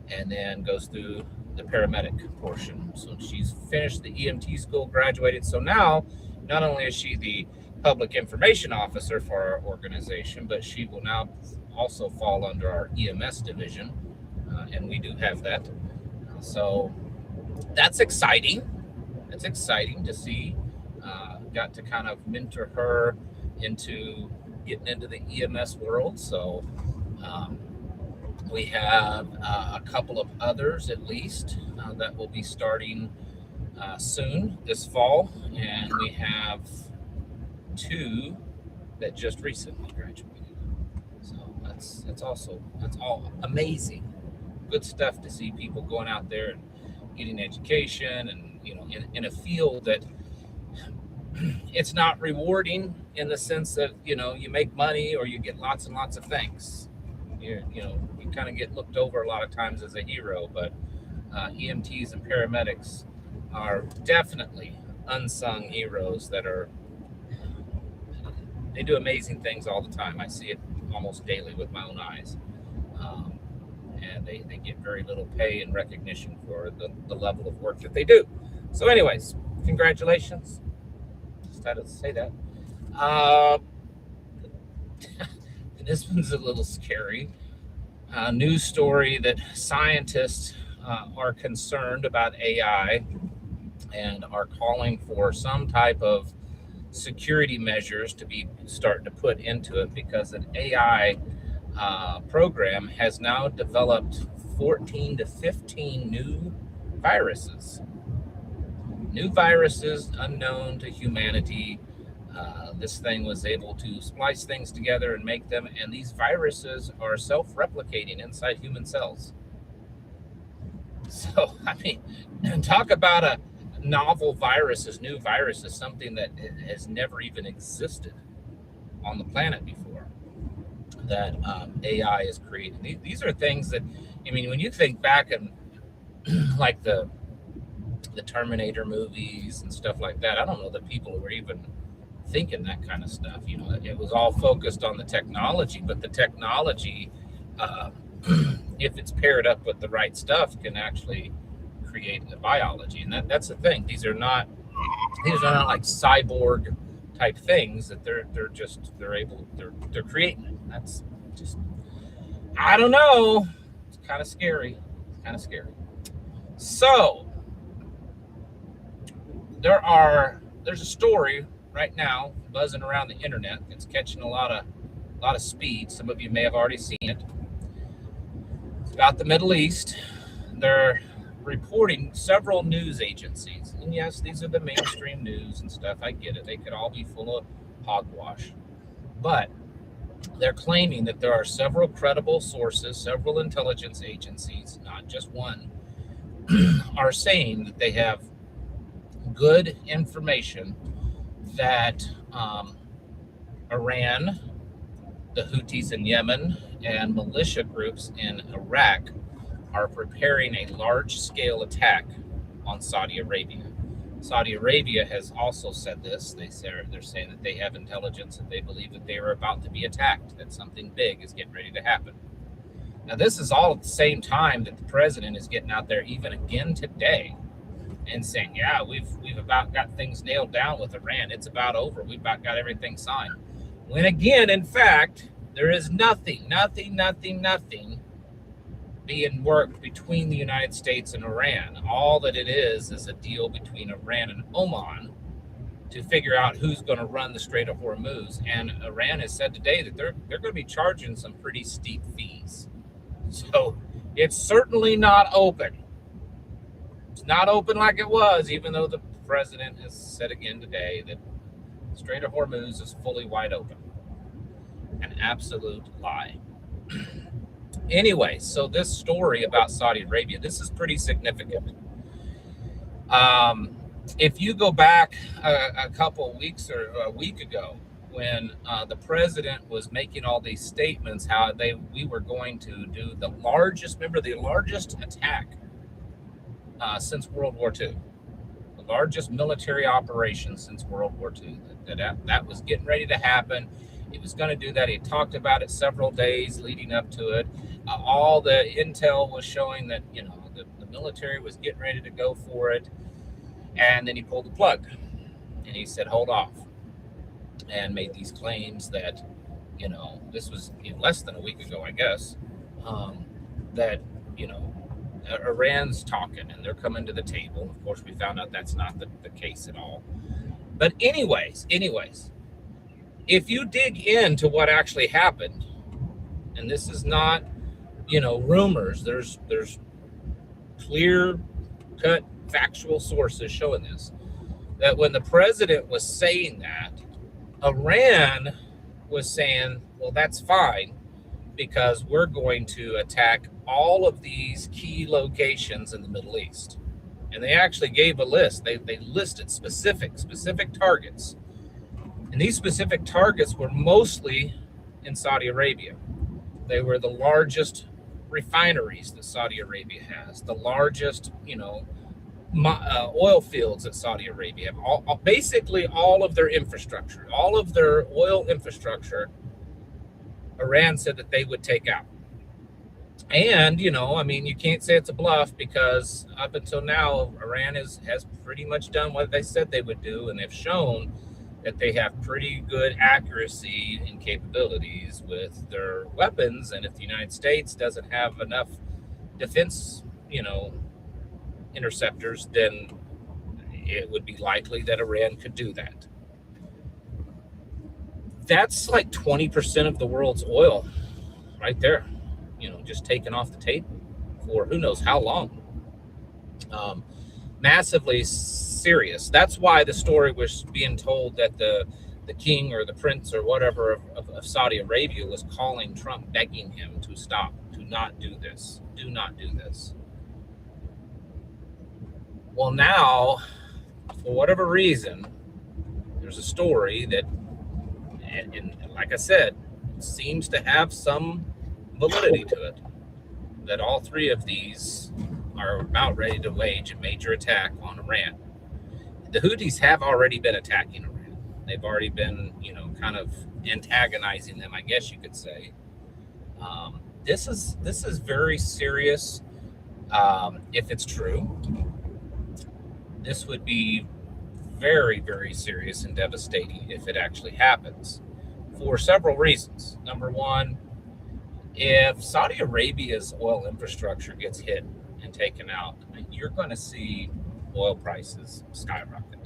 and then goes through the paramedic portion. So she's finished the EMT school, graduated. So now, not only is she the public information officer for our organization, but she will now also fall under our EMS division, and we do have that. So that's exciting. It's exciting to see. Got to kind of mentor her into getting into the EMS world. So we have a couple of others at least that will be starting soon this fall, and we have 2 that just recently graduated. So that's all amazing. Good stuff to see people going out there and getting education, and in a field that it's not rewarding in the sense that you make money or you get lots and lots of things. You kind of get looked over a lot of times as a hero, but EMTs and paramedics are definitely unsung heroes they do amazing things all the time. I see it almost daily with my own eyes. And they get very little pay and recognition for the level of work that they do. So anyways, congratulations. Just had to say that. This one's a little scary. News story that scientists are concerned about AI and are calling for some type of security measures to be starting to put into it, because an AI program has now developed 14 to 15 new viruses unknown to humanity. This thing was able to splice things together and make them, and these viruses are self-replicating inside human cells. So, talk about a novel virus, new viruses, something that has never even existed on the planet before, that AI is creating. These are things that, when you think back and like the Terminator movies and stuff like that, I don't know that people were even thinking that kind of stuff. It was all focused on the technology, but the technology, if it's paired up with the right stuff, can actually create the biology. And that's the thing. These are not like cyborg type things that they're creating it. That's just, I don't know. It's kind of scary. So there's a story right now buzzing around the internet. It's catching a lot of speed. Some of you may have already seen it. It's about the Middle East. They're reporting several news agencies. And yes, these are the mainstream news and stuff. I get it. They could all be full of hogwash. But they're claiming that there are several credible sources, several intelligence agencies, not just one, are saying that they have good information that Iran, the Houthis in Yemen, and militia groups in Iraq are preparing a large-scale attack on Saudi Arabia. Saudi Arabia has also said this. They're saying that they have intelligence that they believe that they are about to be attacked, that something big is getting ready to happen. Now, this is all at the same time that the president is getting out there, even again today, and saying, yeah, we've about got things nailed down with Iran. It's about over. We've about got everything signed. When again, in fact, there is nothing being worked between the United States and Iran. All that it is a deal between Iran and Oman to figure out who's going to run the Strait of Hormuz. And Iran has said today that they're going to be charging some pretty steep fees. So it's certainly not open. It's not open like it was, even though the president has said again today that the Strait of Hormuz is fully wide open. An absolute lie. Anyway, so this story about Saudi Arabia, this is pretty significant. If you go back a couple of weeks or a week ago, when the president was making all these statements, how we were going to do the largest attack since World War II, the largest military operation since World War II, that was getting ready to happen. He was going to do that. He talked about it several days leading up to it. All the intel was showing that, the military was getting ready to go for it. And then he pulled the plug and he said, hold off, and made these claims that, this was less than a week ago, I guess, that, Iran's talking and they're coming to the table. Of course, we found out that's not the case at all. But anyways, if you dig into what actually happened, and this is not, rumors, there's clear cut factual sources showing this, that when the president was saying that, Iran was saying, well, that's fine, because we're going to attack all of these key locations in the Middle East. And they actually gave a list. They listed specific targets. And these specific targets were mostly in Saudi Arabia. They were the largest refineries that Saudi Arabia has, the largest, oil fields that Saudi Arabia have. Basically, all of their infrastructure, all of their oil infrastructure, Iran said that they would take out. And, you can't say it's a bluff, because up until now, Iran has pretty much done what they said they would do, and they've shown that they have pretty good accuracy and capabilities with their weapons. And if the United States doesn't have enough defense, interceptors, then it would be likely that Iran could do that. That's like 20% of the world's oil right there, just taken off the table for who knows how long. Massively serious. That's why the story was being told that the king or the prince or whatever of Saudi Arabia was calling Trump, begging him to stop, to not do this, do not do this. Well, now, for whatever reason, there's a story that, and like I said, seems to have some validity to it, that all three of these are about ready to wage a major attack on Iran. The Houthis have already been attacking Iran. They've already been, kind of antagonizing them, I guess you could say. This is very serious. If it's true, this would be very, very serious and devastating if it actually happens, for several reasons. Number one, if Saudi Arabia's oil infrastructure gets hit and taken out, you're going to see oil prices skyrocket.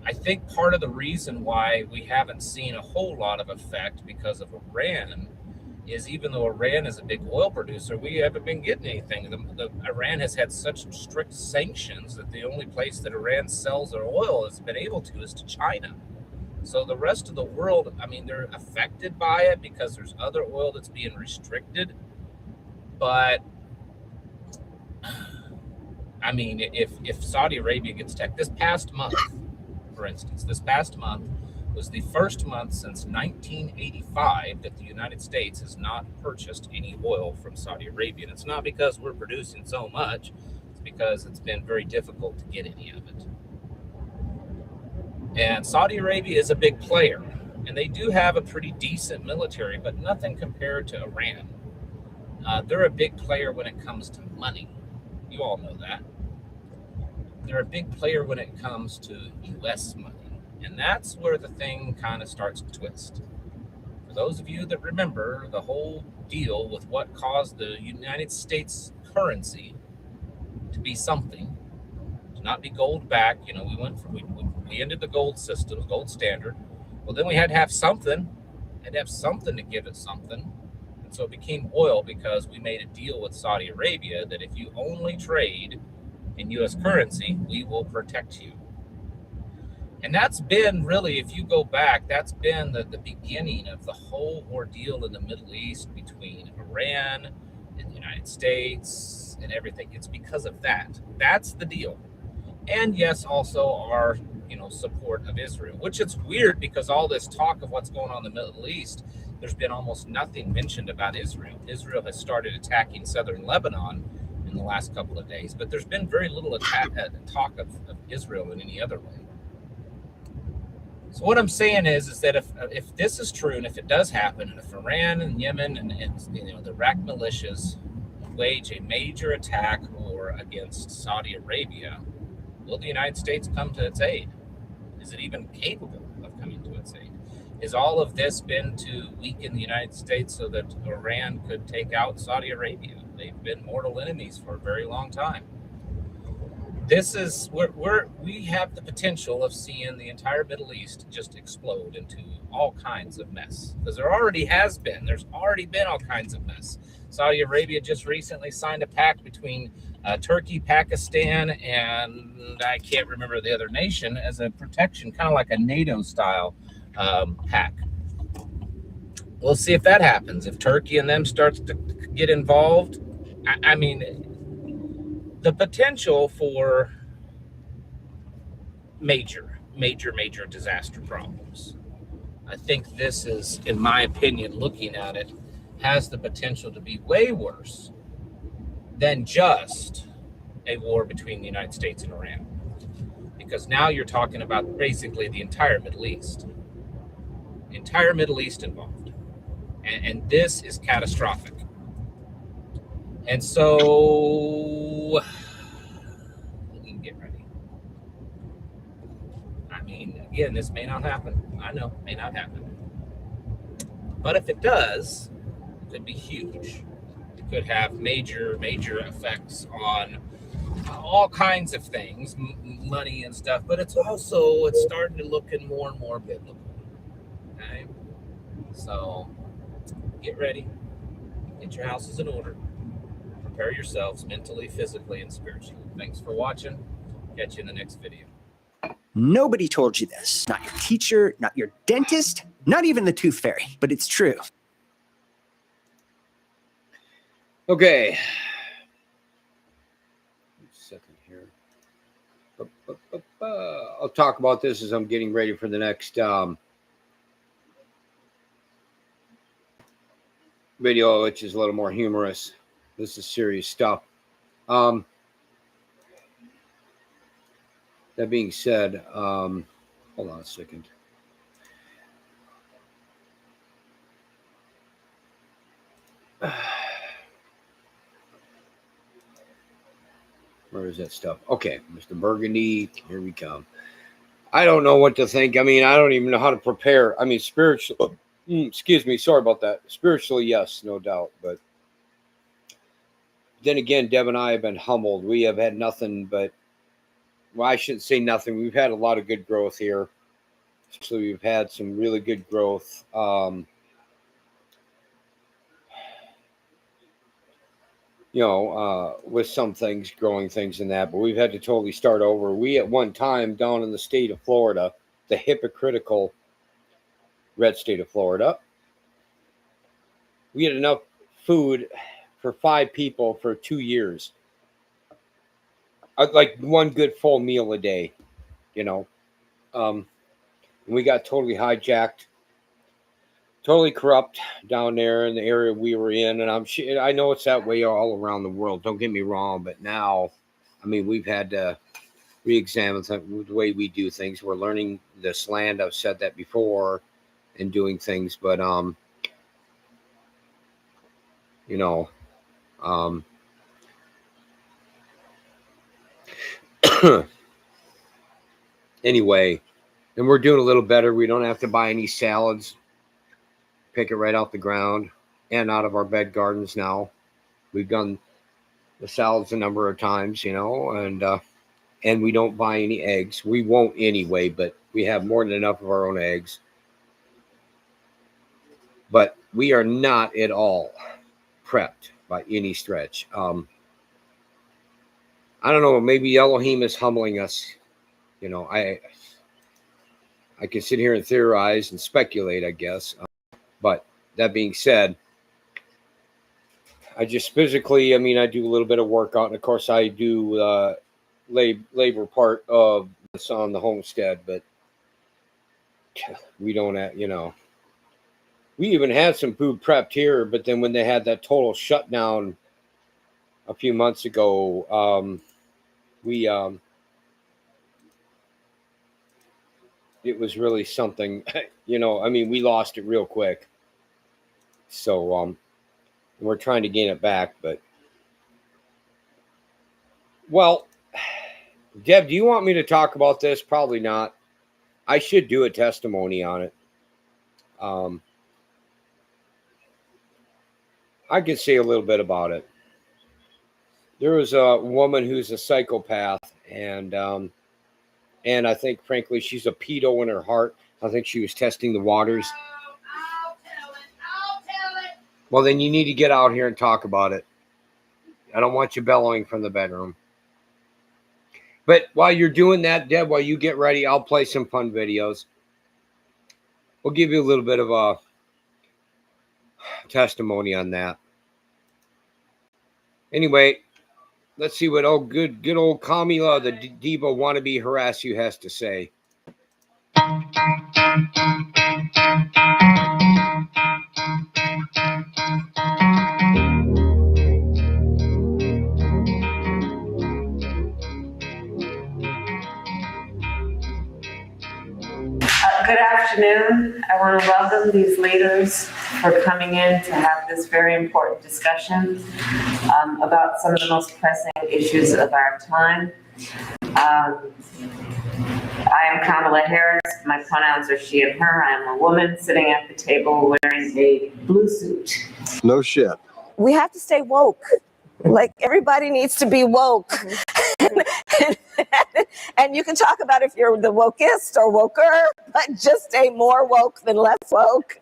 I think part of the reason why we haven't seen a whole lot of effect because of Iran is, even though Iran is a big oil producer, we haven't been getting anything. Iran has had such strict sanctions that the only place that Iran sells their oil has been able to is to China. So the rest of the world, I mean, they're affected by it because there's other oil that's being restricted. But I mean, if Saudi Arabia gets attacked, this past month, for instance, this past month was the first month since 1985 that the United States has not purchased any oil from Saudi Arabia. And it's not because we're producing so much, it's because it's been very difficult to get any of it. And Saudi Arabia is a big player, and they do have a pretty decent military, but nothing compared to Iran. They're a big player when it comes to money. You all know that. They're a big player when it comes to U.S. money. And that's where the thing kind of starts to twist. For those of you that remember the whole deal with what caused the United States currency to be something, to not be gold back, you know, we ended the gold system, gold standard. Well, then we had to have something. Had to have something to give it something. And so it became oil, because we made a deal with Saudi Arabia that if you only trade in U.S. currency, we will protect you. And that's been really, if you go back, that's been the beginning of the whole ordeal in the Middle East between Iran and the United States and everything. It's because of that. That's the deal. And yes, also our, support of Israel, which it's weird because all this talk of what's going on in the Middle East, there's been almost nothing mentioned about Israel. Israel has started attacking southern Lebanon in the last couple of days, but there's been very little talk of Israel in any other way. So what I'm saying is that if this is true, and if it does happen, and if Iran and Yemen and the Iraq militias wage a major attack or against Saudi Arabia, will the United States come to its aid? Is it even capable of coming to its aid? Is all of this been to weaken the United States so that Iran could take out Saudi Arabia? They've been mortal enemies for a very long time. This is we have the potential of seeing the entire Middle East just explode into all kinds of mess, because there's already been all kinds of mess. Saudi Arabia just recently signed a pact between Turkey, Pakistan, and I can't remember the other nation, as a protection, kind of like a NATO style pact. We'll see if that happens. If Turkey and them starts to get involved, I mean, the potential for major disaster problems. I think this is, in my opinion, looking at it, has the potential to be way worse than just a war between the United States and Iran. Because now you're talking about basically the entire Middle East. Entire Middle East involved. And this is catastrophic. And so get ready. I mean, again, this may not happen. I know, may not happen. But if it does, it could be huge. It could have major effects on all kinds of things, money and stuff. But it's starting to look more and more biblical. Okay? So get ready. Get your houses in order. Prepare yourselves mentally, physically, and spiritually. Thanks for watching. Catch you in the next video. Nobody told you this. Not your teacher, not your dentist, not even the tooth fairy, but it's true. Okay. Second here. I'll talk about this as I'm getting ready for the next video, which is a little more humorous. This is serious stuff. That being said, hold on a second. Where is that stuff? Okay, Mr. Burgundy, here we come. I don't know what to think. I mean, I don't even know how to prepare. I mean, spiritually, excuse me, sorry about that. Spiritually, yes, no doubt. But then again, Deb and I have been humbled. We have had nothing but, well, I shouldn't say nothing. We've had a lot of good growth here. So we've had some really good growth. With some things, growing things in that, but we've had to totally start over. We, at one time, down in the state of Florida, the hypocritical red state of Florida, we had enough food for 5 people for 2 years. Like one good full meal a day, and we got totally hijacked, totally corrupt down there in the area we were in. And I know it's that way all around the world. Don't get me wrong. But now, I mean, we've had to re-examine the way we do things. We're learning this land. I've said that before, and doing things. But, anyway, and we're doing a little better. We don't have to buy any salads. Pick it right out the ground and out of our bed gardens now. We've done the salads a number of times, and we don't buy any eggs. We won't anyway, but we have more than enough of our own eggs. But we are not at all prepped by any stretch. I don't know, maybe Elohim is humbling us. I can sit here and theorize and speculate, I guess. But that being said, I just physically, I do a little bit of workout. And, of course, I do labor part of this on the homestead. But we don't have, we even had some food prepped here. But then when they had that total shutdown a few months ago, it was really something, we lost it real quick. So we're trying to gain it back. But, well, Deb, do you want me to talk about this? Probably not. I should do a testimony on it. I could say a little bit about it. There was a woman who's a psychopath, and I think, frankly, she's a pedo in her heart. I think she was testing the waters. I'll tell it. Well, then you need to get out here and talk about it. I don't want you bellowing from the bedroom. But while you're doing that, Deb, while you get ready, I'll play some fun videos. We'll give you a little bit of a testimony on that. Anyway, let's see what good old Kamila, the diva wannabe harass you, has to say. Good afternoon. I want to welcome these leaders for coming in to have this very important discussion about some of the most pressing issues of our time. I am Kamala Harris. My pronouns are she and her. I am a woman sitting at the table wearing a blue suit. No shit. We have to stay woke. Like, everybody needs to be woke. And you can talk about if you're the wokest or woker, but just stay more woke than less woke.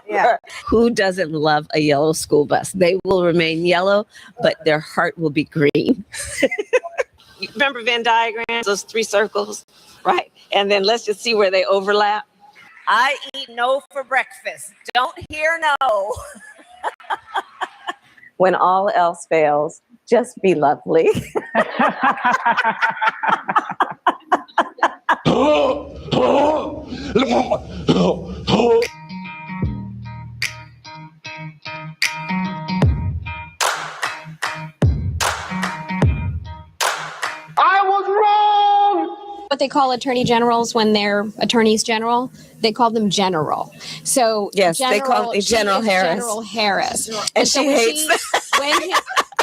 Yeah. Who doesn't love a yellow school bus? They will remain yellow, but their heart will be green. You remember Venn diagrams, those 3 circles, right? And then let's just see where they overlap. I eat no for breakfast. Don't hear no. When all else fails, just be lovely. I was wrong! What they call attorney generals when they're attorneys general, they call them general. So Yes, they call me General Harris. General Harris. And she hates when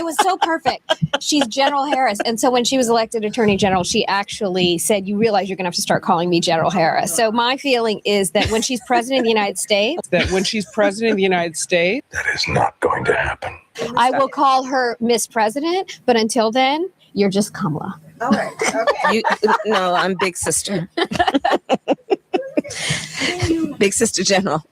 was so perfect. She's General Harris. And so when she was elected Attorney General, she actually said, you realize you're going to have to start calling me General Harris. So my feeling is that when she's president of the United States, That is not going to happen. I will call her Miss President. But until then, you're just Kamala. All right. Okay. No, I'm big sister. Big sister general.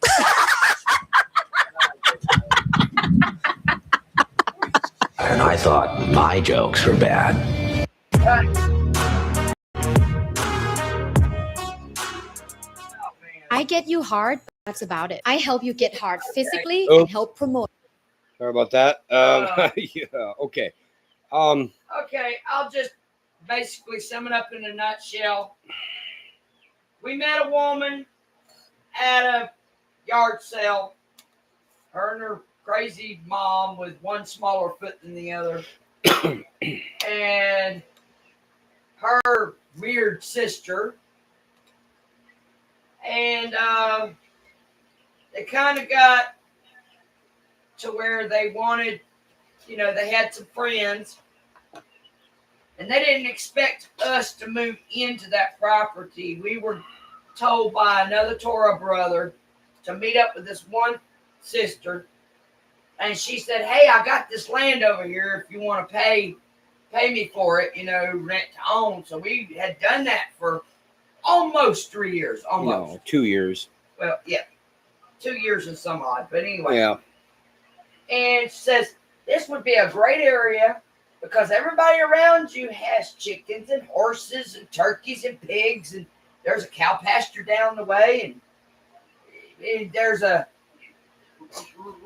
And I thought my jokes were bad. I get you hard. That's about it. I help you get hard physically Oh. and help promote. Sorry about that. Yeah. Okay. Okay, I'll just basically sum it up in a nutshell. We met a woman at a yard sale. Her and her crazy mom with one smaller foot than the other. And her weird sister. And they kind of got to where they wanted, they had some friends. And they didn't expect us to move into that property. We were told by another Torah brother to meet up with this one sister. And she said, hey, I got this land over here if you want to pay me for it, rent to own. So we had done that for almost 3 years. Almost. No, 2 years. Well, yeah. 2 years and some odd. But anyway. Yeah. And she says, this would be a great area because everybody around you has chickens and horses and turkeys and pigs, and there's a cow pasture down the way, and there's a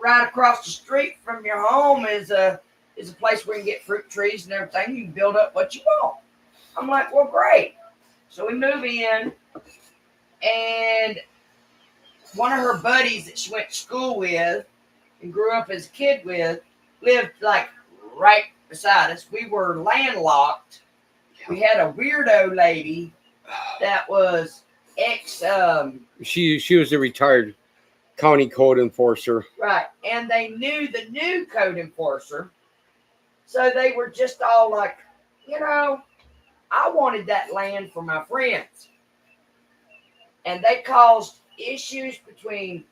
right across the street from your home is a place where you can get fruit trees and everything. You can build up what you want. I'm like, well, great. So we move in, and one of her buddies that she went to school with and grew up as a kid with lived like right beside us. We were landlocked. We had a weirdo lady that was She was a retired county code enforcer. right, and they knew the new code enforcer. So they were just all like, I wanted that land for my friends. And they caused issues between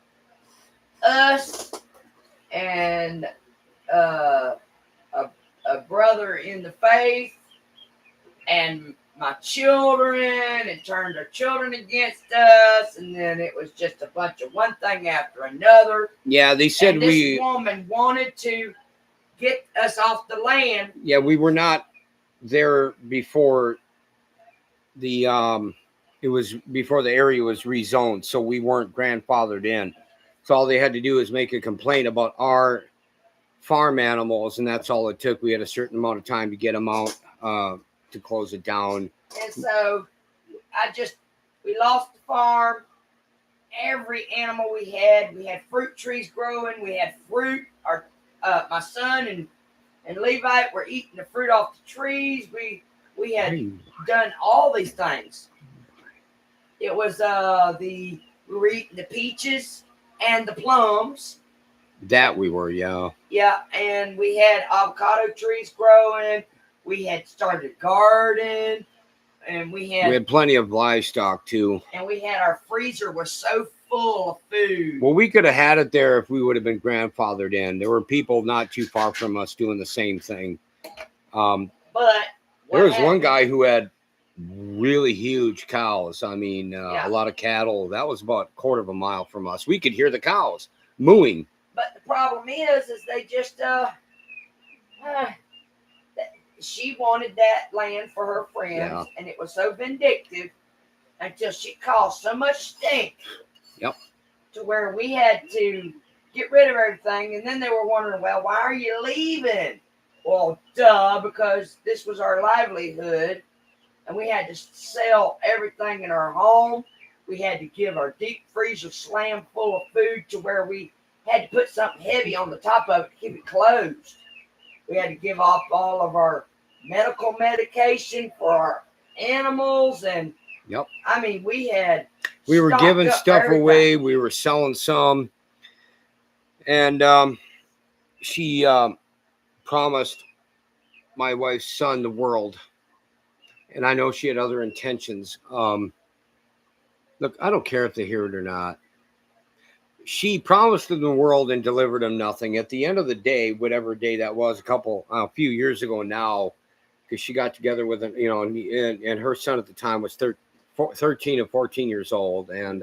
us and a brother in the faith and my children, and turned our children against us, and then it was just a bunch of one thing after another. Yeah, they said and this woman wanted to get us off the land. Yeah, we were not there before the it was before the area was rezoned, so we weren't grandfathered in. So all they had to do was make a complaint about our farm animals, and that's all it took. We had a certain amount of time to get them out to close it down. And so we lost the farm. Every animal we had fruit trees growing. We had fruit. My son and Levi were eating the fruit off the trees. We had done all these things. It was we were eating the peaches and the plums. That we were, yeah. Yeah, and we had avocado trees growing. We had started a garden, and we had plenty of livestock too. And we had our freezer was so full of food. Well, we could have had it there if we would have been grandfathered in. There were people not too far from us doing the same thing. But there was one guy who had really huge cows. I mean, a lot of cattle. That was about a quarter of a mile from us. We could hear the cows mooing. But the problem is they just she wanted that land for her friends, and it was so vindictive until she caused so much stink. Yep. To where we had to get rid of everything, and then they were wondering, well, why are you leaving? Well, duh, because this was our livelihood, and we had to sell everything in our home. We had to give our deep freezer slam full of food to where we had to put something heavy on the top of it to keep it closed. We had to give off all of our medical medication for our animals, and I mean, we were giving stuff away. We were selling some, and she promised my wife's son the world, and I know she had other intentions. Look, I don't care if they hear it or not. She promised them the world and delivered them nothing. At the end of the day, whatever day that was, a few years ago now, because she got together with and her son at the time was 13 and 14 years old. And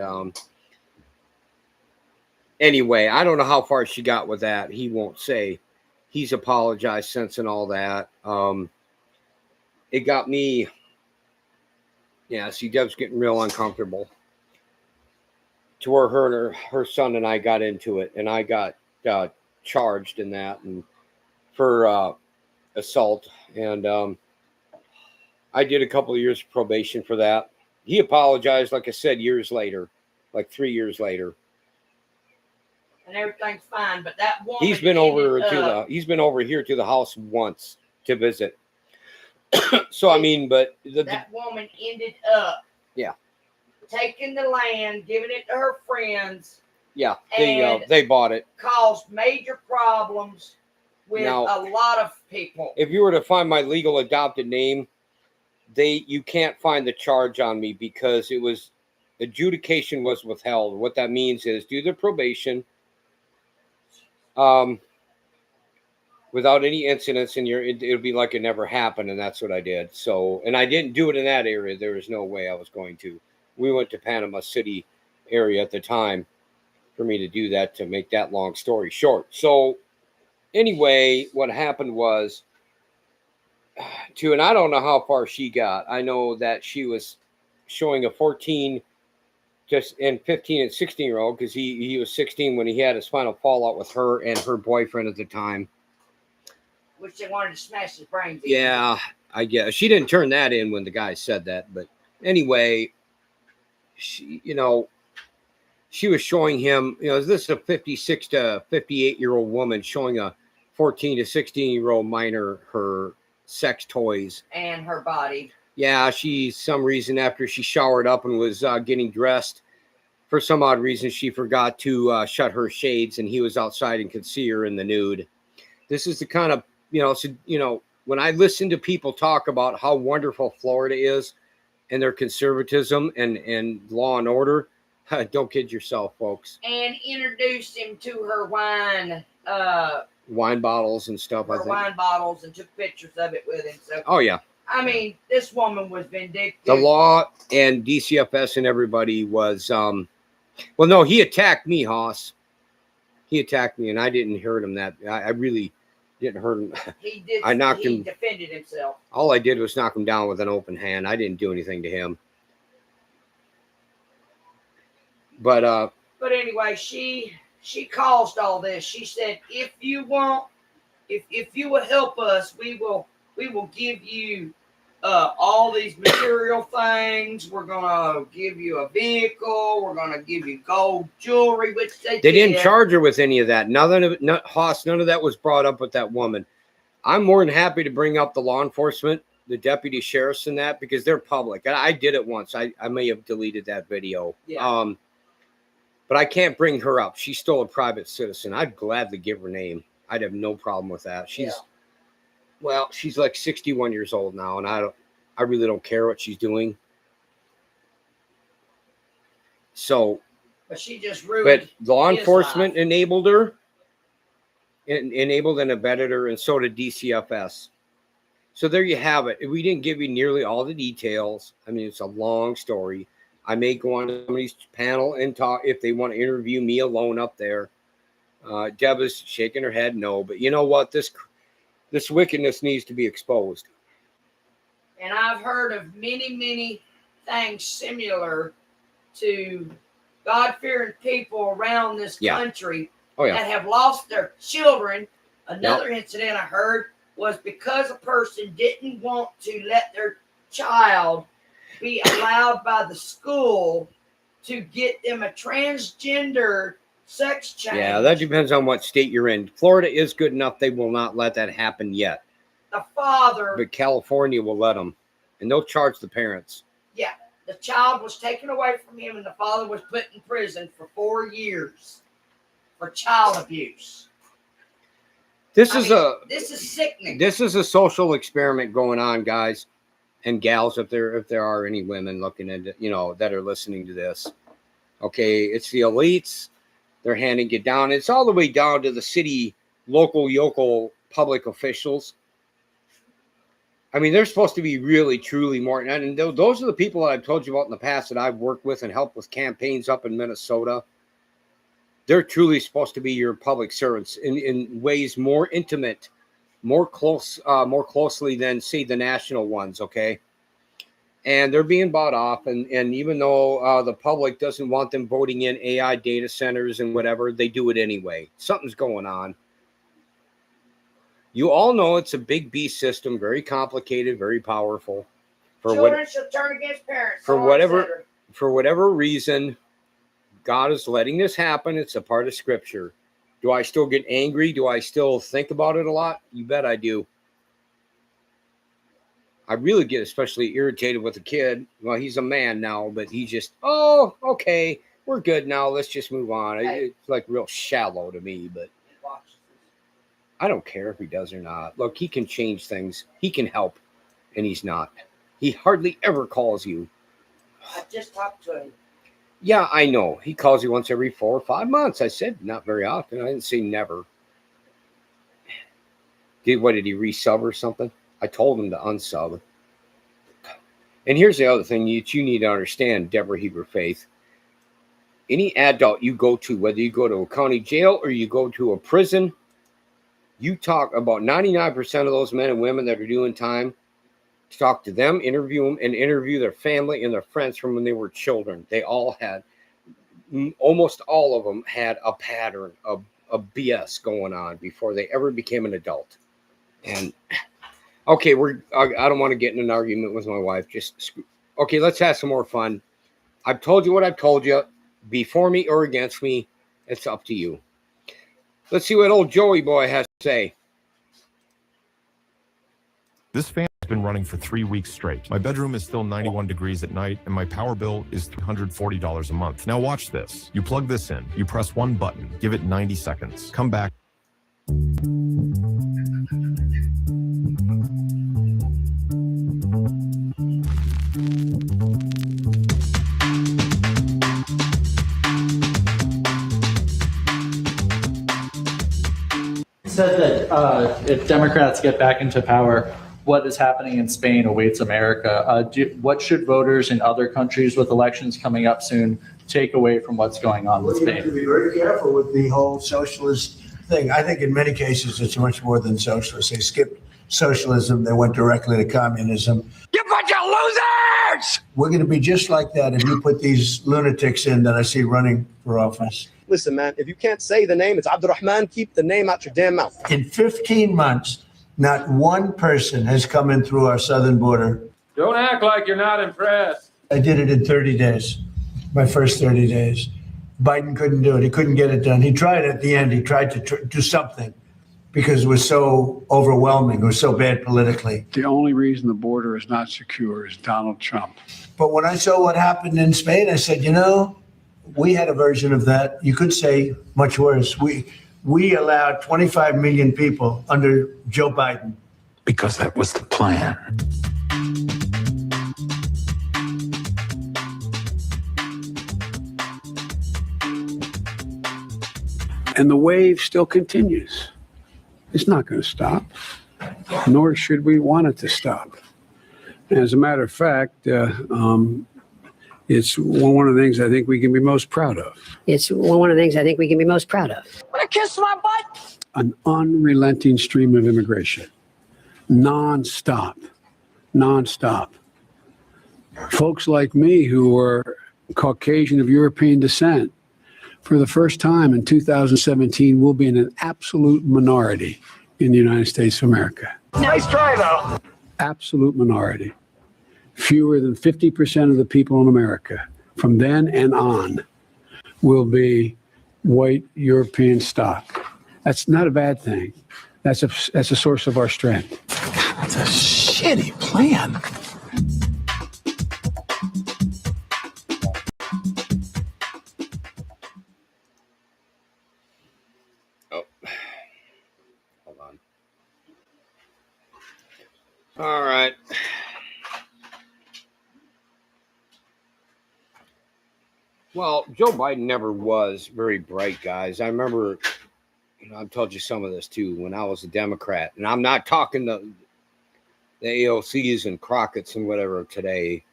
anyway, I don't know how far she got with that. He won't say. He's apologized since and all that. It got me. Yeah, see, Deb's getting real uncomfortable. To where her son and I got into it, and I got charged in that and for assault, and I did a couple of years of probation for that. He apologized, like I said, years later, like 3 years later, and everything's fine. But that woman, he's been over here to the house once to visit. So I mean, but that woman ended up taking the land, giving it to her friends. Yeah, they bought it. Caused major problems with a lot of people. If you were to find my legal adopted name, you can't find the charge on me because it was adjudication was withheld. What that means is do the probation without any incidents, and it'll be like it never happened, and that's what I did. So, and I didn't do it in that area. There was no way I was going to. We went to Panama City area at the time for me to do that, to make that long story short. So anyway, what happened was and I don't know how far she got. I know that she was showing a 14 and 15 and 16-year-old because he was 16 when he had his final fallout with her and her boyfriend at the time. Which they wanted to smash his brains in. Yeah, I guess. She didn't turn that in when the guy said that. But anyway, she was showing him, this is a 56 to 58-year-old woman showing a 14 to 16-year-old minor her sex toys. And her body. Yeah, some reason after she showered up and was getting dressed, for some odd reason, she forgot to shut her shades, and he was outside and could see her in the nude. This is the kind of, when I listen to people talk about how wonderful Florida is and their conservatism and law and order, don't kid yourself, folks. And introduced him to her wine bottles and stuff. Wine bottles, and took pictures of it with him. So, oh yeah. I mean, this woman was vindictive. The law and DCFS and everybody was. Well, no, he attacked me, Hoss. He attacked me, and I didn't hurt him. I really didn't hurt him. He did. I knocked him. He defended himself. All I did was knock him down with an open hand. I didn't do anything to him. But anyway, she caused all this. She said, if you will help us, we will give you all these material things. We're gonna give you a vehicle. We're gonna give you gold jewelry, which they didn't charge her with any of that. None of that was brought up with that woman. I'm more than happy to bring up the law enforcement, the deputy sheriffs, and that because they're public. I did it once. I may have deleted that video. Yeah. But I can't bring her up. She's still a private citizen. I'd gladly give her name. I'd have no problem with that. She's like 61 years old now, and I really don't care what she's doing. So, but she just ruined. But law enforcement enabled her, enabled and abetted her, and so did DCFS. So there you have it. We didn't give you nearly all the details. I mean, it's a long story. I may go on somebody's panel and talk if they want to interview me alone up there. Deb is shaking her head no, but you know what? This wickedness needs to be exposed. And I've heard of many, many things similar to God-fearing people around this country that have lost their children. Another incident I heard was because a person didn't want to let their child be allowed by the school to get them a transgender sex change. Yeah, that depends on what state you're in. Florida is good enough. They will not let that happen yet. The father. But California will let them. And they'll charge the parents. Yeah. The child was taken away from him and the father was put in prison for 4 years for child abuse. This I is mean, a this is sickening. this is a social experiment going on, guys and gals. If there are any women looking at it, that are listening to this, okay, it's the elites. They're handing it down. It's all the way down to the city, local, yokel public officials. I mean, they're supposed to be really, truly more. And those are the people that I've told you about in the past that I've worked with and helped with campaigns up in Minnesota. They're truly supposed to be your public servants in ways more intimate, more closely than, say, the national ones, okay? And they're being bought off. And even though the public doesn't want them voting in AI data centers and whatever, they do it anyway. Something's going on. You all know it's a big beast system, very complicated, very powerful. Children shall turn against parents. For whatever reason, God is letting this happen. It's a part of Scripture. Do I still get angry? Do I still think about it a lot? You bet I do. I really get especially irritated with a kid. Well, he's a man now, but he just, oh, okay, we're good now. Let's just move on. It's like real shallow to me, but I don't care if he does or not. Look, he can change things. He can help, and he's not. He hardly ever calls you. I just talked to him. Yeah, I know. He calls you once every 4 or 5 months. I said not very often. I didn't say never. What did he resub or something? I told him to unsub. And here's the other thing that you need to understand, Deborah Hebrew Faith. Any adult you go to, whether you go to a county jail or you go to a prison, you talk about 99% of those men and women that are doing time. Talk to them, interview them, and interview their family and their friends from when they were children. They all had, almost all of them had a pattern of BS going on before they ever became an adult. And okay, I don't want to get in an argument with my wife. Okay, let's have some more fun. I've told you what I've told you. Be for me or against me. It's up to you. Let's see what old Joey boy has to say. This fan has been running for 3 weeks straight. My bedroom is still 91 degrees at night, and my power bill is $340 a month. Now watch this. You plug this in, you press one button, give it 90 seconds. Come back. Said that if Democrats get back into power, what is happening in Spain awaits America. What should voters in other countries with elections coming up soon take away from what's going on with Spain? You have to be very careful with the whole socialist thing. I think in many cases it's much more than socialist. They skipped socialism. They went directly to communism. You bunch of losers! We're going to be just like that if you put these lunatics in that I see running for office. Listen, man, if you can't say the name, it's Abdurrahman. Keep the name out your damn mouth. In 15 months, not one person has come in through our southern border. Don't act like you're not impressed. I did it in 30 days, my first 30 days. Biden couldn't do it. He couldn't get it done. He tried at the end. He tried to do something because it was so overwhelming. It was so bad politically. The only reason the border is not secure is Donald Trump. But when I saw what happened in Spain, I said, we had a version of that. You could say much worse. We allowed 25 million people under Joe Biden. Because that was the plan. And the wave still continues. It's not going to stop, nor should we want it to stop. As a matter of fact, it's one of the things I think we can be most proud of. It's one of the things I think we can be most proud of. Wanna kiss my butt? An unrelenting stream of immigration. Non-stop. Folks like me who are Caucasian of European descent, for the first time in 2017, will be in an absolute minority in the United States of America. Nice try, though. Absolute minority. Fewer than 50% of the people in America from then and on will be white European stock. That's not a bad thing. That's a source of our strength. That's a shitty plan. Oh, hold on. right. Well, Joe Biden never was very bright, guys. I remember, I've told you some of this too, when I was a Democrat, and I'm not talking the AOCs and Crockett's and whatever today,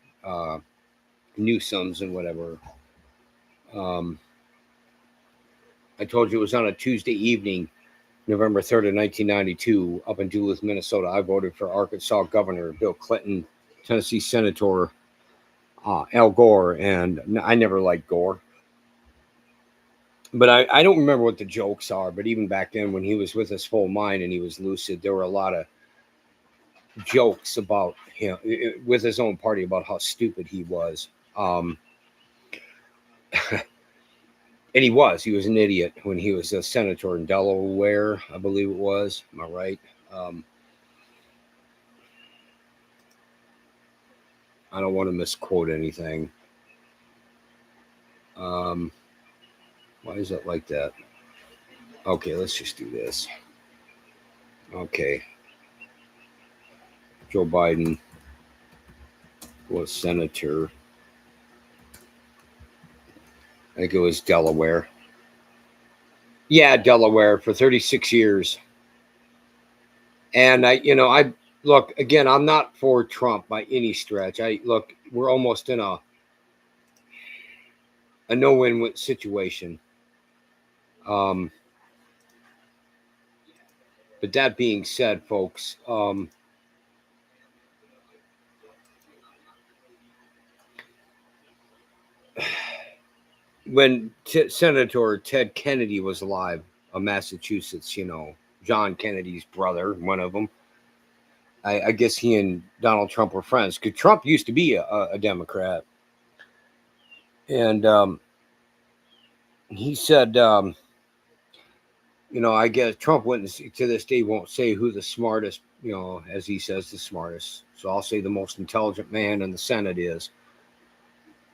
Newsoms and whatever. I told you it was on a Tuesday evening, November 3rd of 1992, up in Duluth, Minnesota. I voted for Arkansas Governor Bill Clinton, Tennessee Senator Al Gore, and I never liked Gore. But I don't remember what the jokes are, but even back then when he was with his full mind and he was lucid, there were a lot of jokes about him with his own party about how stupid he was. And he was an idiot when he was a senator in Delaware, I believe it was. Am I right? I don't want to misquote anything. Why is it like that? Okay, let's just do this. Okay. Joe Biden was senator. I think it was Delaware. Yeah, Delaware for 36 years. And I look, again, I'm not for Trump by any stretch. We're almost in a no-win situation. But that being said, folks, when Senator Ted Kennedy was alive of Massachusetts, John Kennedy's brother, one of them, I guess he and Donald Trump were friends because Trump used to be a Democrat. And he said, I guess Trump to this day won't say who the smartest, as he says, the smartest. So I'll say the most intelligent man in the Senate is.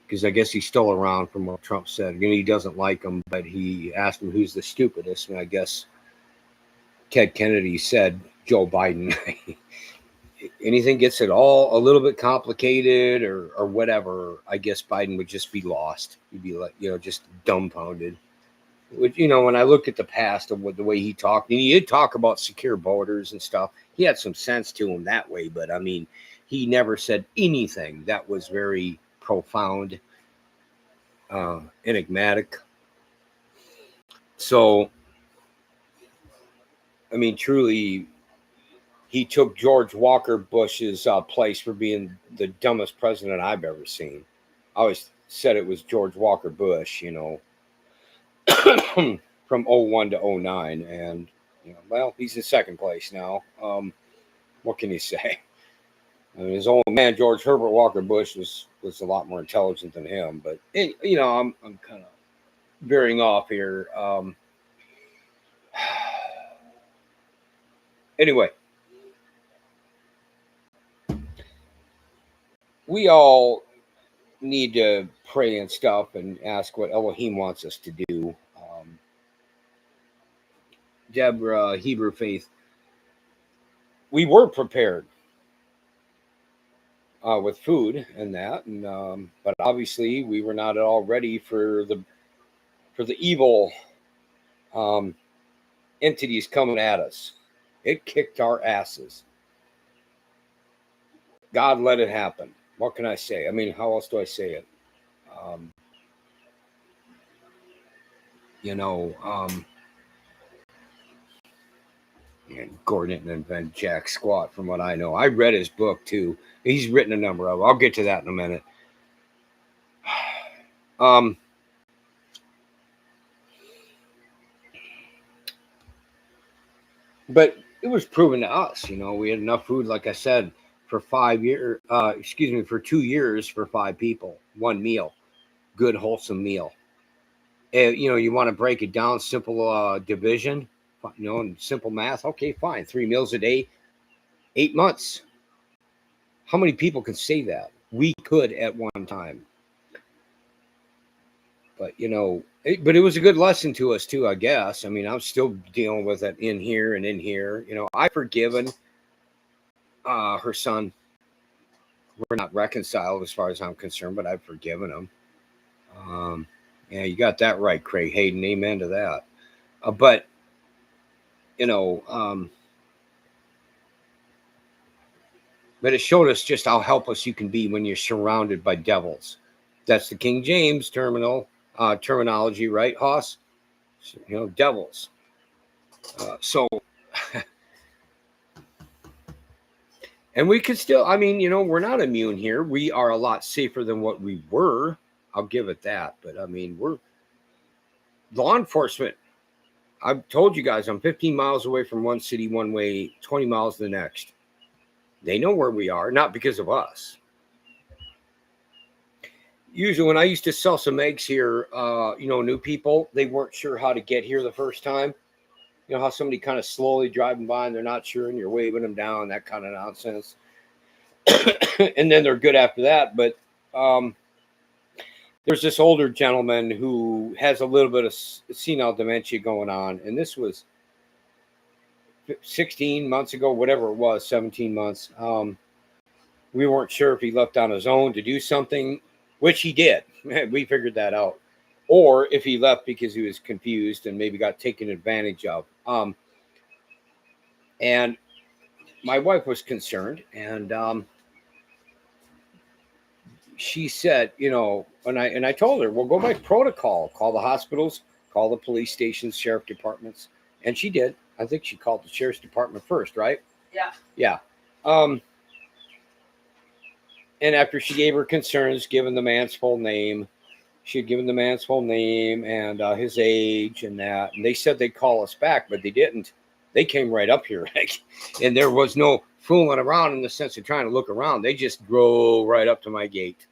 Because I guess he's still around from what Trump said. He doesn't like him, but he asked him who's the stupidest. And I guess Ted Kennedy said Joe Biden. Anything gets it all a little bit complicated or whatever, I guess Biden would just be lost. He'd be like, just dumbfounded. Which, when I look at the past of the way he talked, and he did talk about secure borders and stuff. He had some sense to him that way, but I mean, he never said anything that was very profound, enigmatic. So, I mean, truly, he took George Walker Bush's place for being the dumbest president I've ever seen. I always said it was George Walker Bush, from 01 to 09. And, well, he's in second place now. What can you say? I mean, his old man, George Herbert Walker Bush, was a lot more intelligent than him. But, I'm kind of veering off here. Anyway, we all need to pray and stuff and ask what Elohim wants us to do. Deborah, Hebrew Faith, we were prepared with food and that, and but obviously we were not at all ready for the evil entities coming at us. It kicked our asses. God let it happen. What can I say? I mean, how else do I say it? And Gordon didn't invent jack squat from what I know. I read his book too. He's written a number of. I'll get to that in a minute. But it was proven to us, we had enough food, like I said, for 5 years, for 2 years for 5 people, one meal, good, wholesome meal. You want to break it down, simple division, and simple math. Okay, fine. 3 meals a day, 8 months. How many people can say that? We could at one time. But, but it was a good lesson to us too, I guess. I mean, I'm still dealing with it in here and in here. I've forgiven her son. We're not reconciled as far as I'm concerned, but I've forgiven him. Yeah, you got that right, Craig Hayden. Amen to that. But, but it showed us just how helpless you can be when you're surrounded by devils. That's the King James terminology, right, Hoss? Devils. And we could still, we're not immune here. We are a lot safer than what we were. I'll give it that. But we're law enforcement. I've told you guys, I'm 15 miles away from one city one way, 20 miles the next. They know where we are, not because of us. Usually when I used to sell some eggs here, new people, they weren't sure how to get here the first time. You know how somebody kind of slowly driving by and they're not sure and you're waving them down, that kind of nonsense. And then they're good after that. But there's this older gentleman who has a little bit of senile dementia going on. And this was 16 months ago, whatever it was, 17 months. We weren't sure if he left on his own to do something, which he did. We figured that out. Or if he left because he was confused and maybe got taken advantage of. And my wife was concerned, and she said, and I told her, well, go by protocol, call the hospitals, call the police stations, sheriff departments. And she did. I think she called the sheriff's department first, right? Yeah. Yeah. And after she gave her concerns, given the man's full name, she had given the man's full name and his age and that. And they said they'd call us back, but they didn't. They came right up here. And there was no fooling around in the sense of trying to look around. They just drove right up to my gate.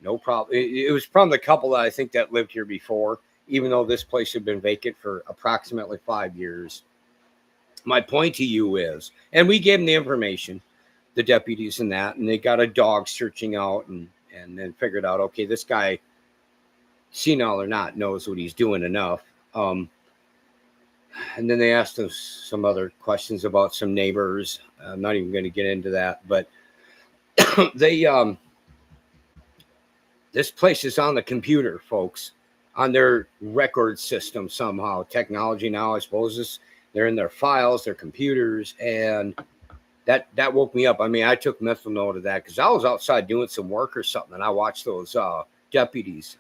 No problem. It was from the couple that I think that lived here before, even though this place had been vacant for approximately 5 years. My point to you is, and we gave them the information, the deputies and that, and they got a dog searching out and then figured out, okay, this guy, senile or not, knows what he's doing enough. And then they asked us some other questions about some neighbors. I'm not even going to get into that, but they, this place is on the computer, folks, on their record system somehow. Technology now, I suppose, they're in their files, their computers, and that woke me up. I took mental note of that because I was outside doing some work or something, and I watched those deputies.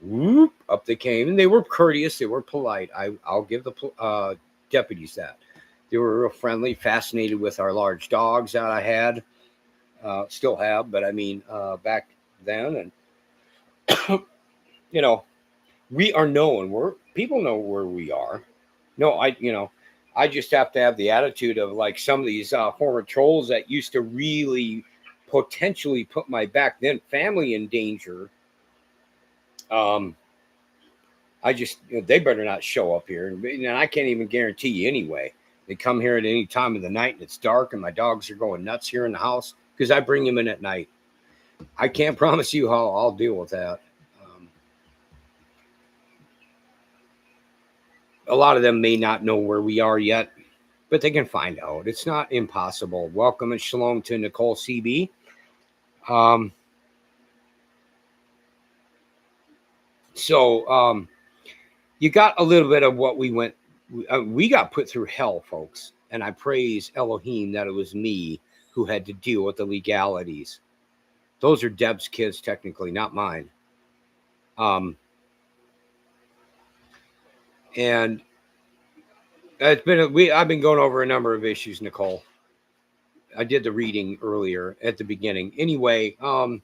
Whoop, up they came, and they were courteous. They were polite. I'll give the deputies that. They were real friendly, fascinated with our large dogs that I had, still have, but back then. And, we are known. People know where we are. No, I just have to have the attitude of like some of these former trolls that used to really potentially put my back then family in danger. I just, they better not show up here. And I can't even guarantee you anyway. They come here at any time of the night and it's dark and my dogs are going nuts here in the house because I bring them in at night. I can't promise you how I'll deal with that. A lot of them may not know where we are yet, but they can find out. It's not impossible. Welcome and shalom to Nicole CB. So you got a little bit of what we got put through hell, folks. And I praise Elohim that it was me who had to deal with the legalities. Those are Deb's kids, technically, not mine. And I've been going over a number of issues, Nicole. I did the reading earlier at the beginning. Anyway, I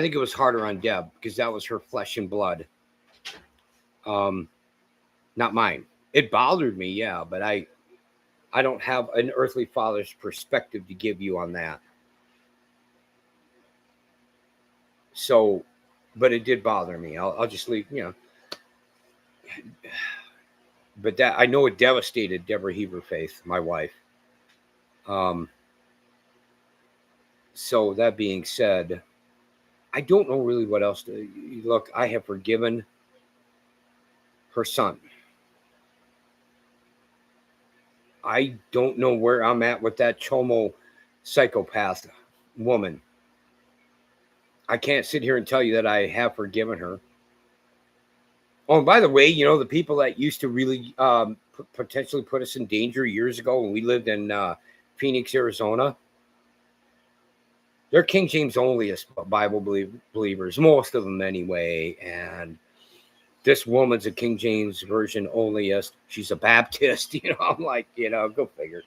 think it was harder on Deb because that was her flesh and blood. Not mine. It bothered me, yeah, but I don't have an earthly father's perspective to give you on that. So, but it did bother me. I'll just leave, But that, I know it devastated Deborah Heber Faith, my wife. So that being said, I don't know really what else to look. I have forgiven her son. I don't know where I'm at with that chomo psychopath woman. I can't sit here and tell you that I have forgiven her. Oh, and by the way, the people that used to really potentially put us in danger years ago when we lived in Phoenix, Arizona, they're King James onlyist Bible believers, most of them anyway. And this woman's a King James version onlyist. She's a Baptist. I'm like, go figure.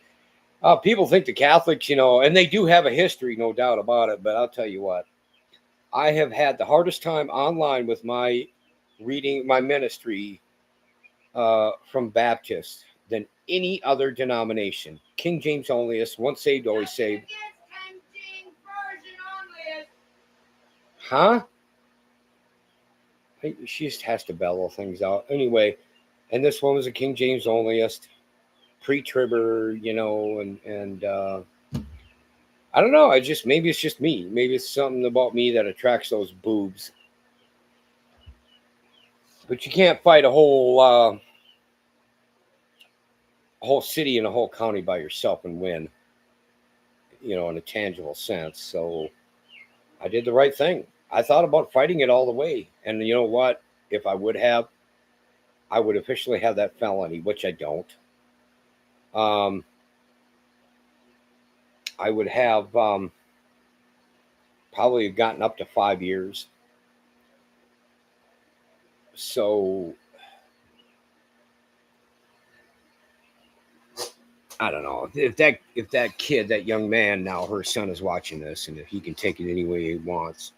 People think the Catholics, and they do have a history, no doubt about it. But I'll tell you what, I have had the hardest time online with my reading my ministry from Baptists than any other denomination. King James onlyist, once saved, always saved. Huh? She just has to bellow things out. Anyway, and this one was a King James onlyist, pre-tribber, and I don't know. Maybe it's just me. Maybe it's something about me that attracts those boobs. But you can't fight a whole city and a whole county by yourself and win, in a tangible sense. So I did the right thing. I thought about fighting it all the way. And you know what? If I would have, I would officially have that felony, which I don't. I would have probably gotten up to 5 years. So I don't know if that kid, that young man, now her son is watching this, and if he can take it any way he wants,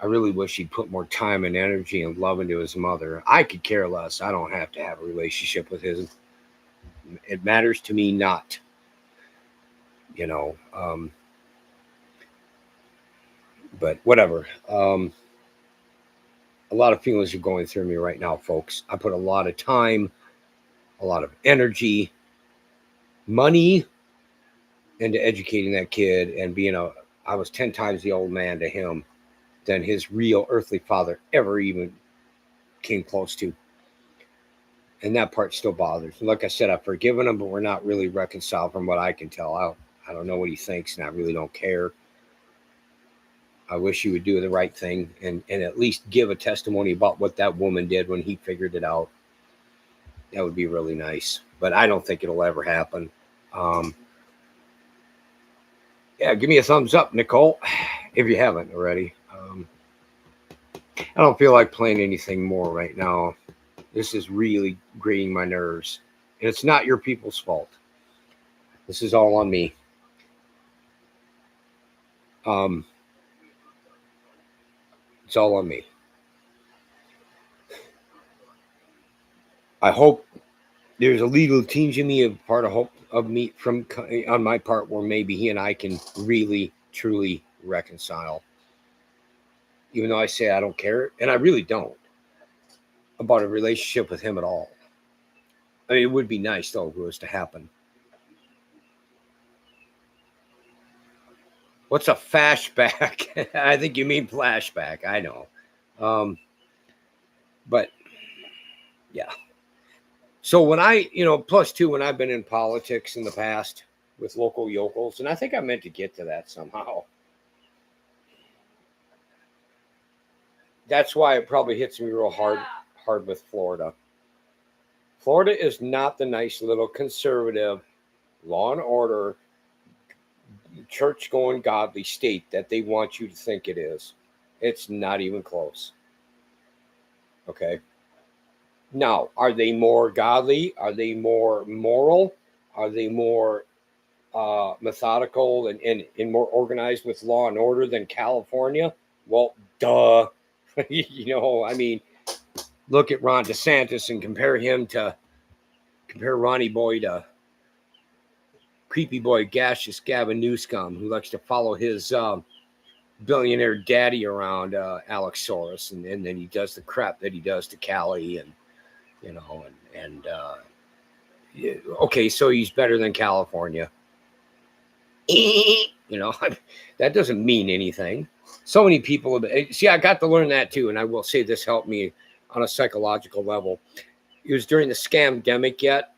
I really wish he'd put more time and energy and love into his mother. I could care less. I don't have to have a relationship with his. It matters to me not. But whatever. A lot of feelings are going through me right now, folks. I put a lot of time, a lot of energy, money into educating that kid and I was 10 times the old man to him than his real earthly father ever even came close to. And that part still bothers me. Like I said, I've forgiven him, but we're not really reconciled from what I can tell. I don't know what he thinks, and I really don't care. I wish he would do the right thing and at least give a testimony about what that woman did when he figured it out. That would be really nice. But I don't think it'll ever happen. Yeah, give me a thumbs up, Nicole, if you haven't already. I don't feel like playing anything more right now. This is really grating my nerves. And it's not your people's fault. This is all on me. It's all on me. I hope there's a legal tinge in me, on my part, where maybe he and I can really, truly reconcile. Even though I say I don't care, and I really don't, about a relationship with him at all. I mean, it would be nice, though, if it was to happen. What's a flashback? I think you mean flashback. I know. But, yeah. So when +2, when I've been in politics in the past with local yokels, and I think I meant to get to that somehow. That's why it probably hits me real hard with Florida. Florida is not the nice little conservative, law and order, church-going godly state that they want you to think it is. It's not even close. Okay? Now, are they more godly? Are they more moral? Are they more methodical and more organized with law and order than California? Well, duh. I mean, look at Ron DeSantis and compare Ronnie Boy to creepy boy gaseous Gavin Newsom, who likes to follow his billionaire daddy around, Alex Soros, and then he does the crap that he does to Cali, and okay, so he's better than California. That doesn't mean anything. So many people see, I got to learn that too, and I will say this helped me on a psychological level. It was during the scamdemic yet.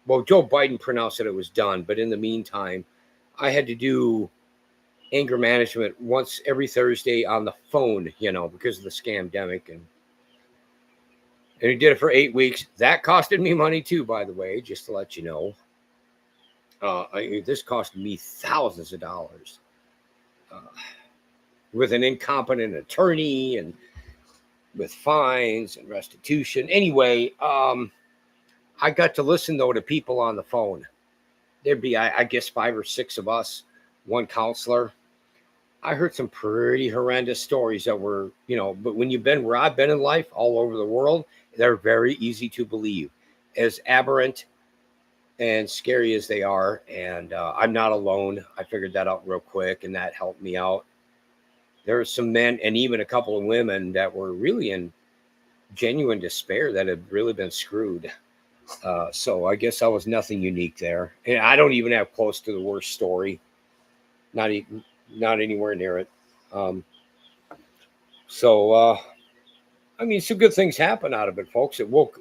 well, Joe Biden pronounced that it was done, but in the meantime, I had to do anger management once every Thursday on the phone, you know, because of the scamdemic, and he did it for 8 weeks. That costed me money too, by the way, just to let you know. This cost me thousands of dollars with an incompetent attorney and with fines and restitution. Anyway, I got to listen though to people on the phone. There'd be, I guess, 5 or 6 of us, one counselor. I heard some pretty horrendous stories that were, you know, but when you've been where I've been in life, all over the world, they're very easy to believe, as aberrant and scary as they are. And I'm not alone. I figured that out real quick, and that helped me out. There were some men and even a couple of women that were really in genuine despair that had really been screwed. So I guess I was nothing unique there. And I don't even have close to the worst story. Not anywhere near it. I mean, some good things happen out of it, folks. It woke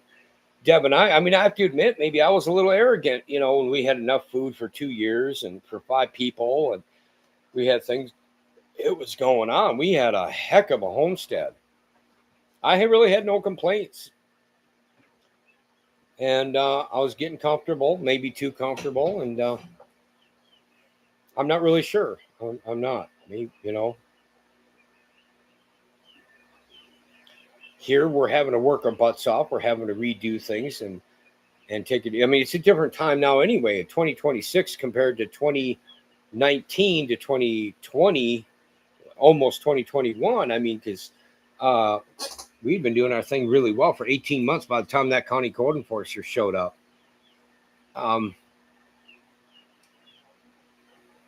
Deb and I mean, I have to admit, maybe I was a little arrogant, you know, when we had enough food for 2 years and for 5 people, and we had things, it was going on. We had a heck of a homestead. I really had no complaints. And I was getting comfortable, maybe too comfortable, and I'm not really sure. I'm not. Maybe, you know. Here we're having to work our butts off. We're having to redo things and take it. I mean, it's a different time now anyway. 2026 compared to 2019 to 2020, almost 2021. I mean, because we've been doing our thing really well for 18 months by the time that county code enforcer showed up.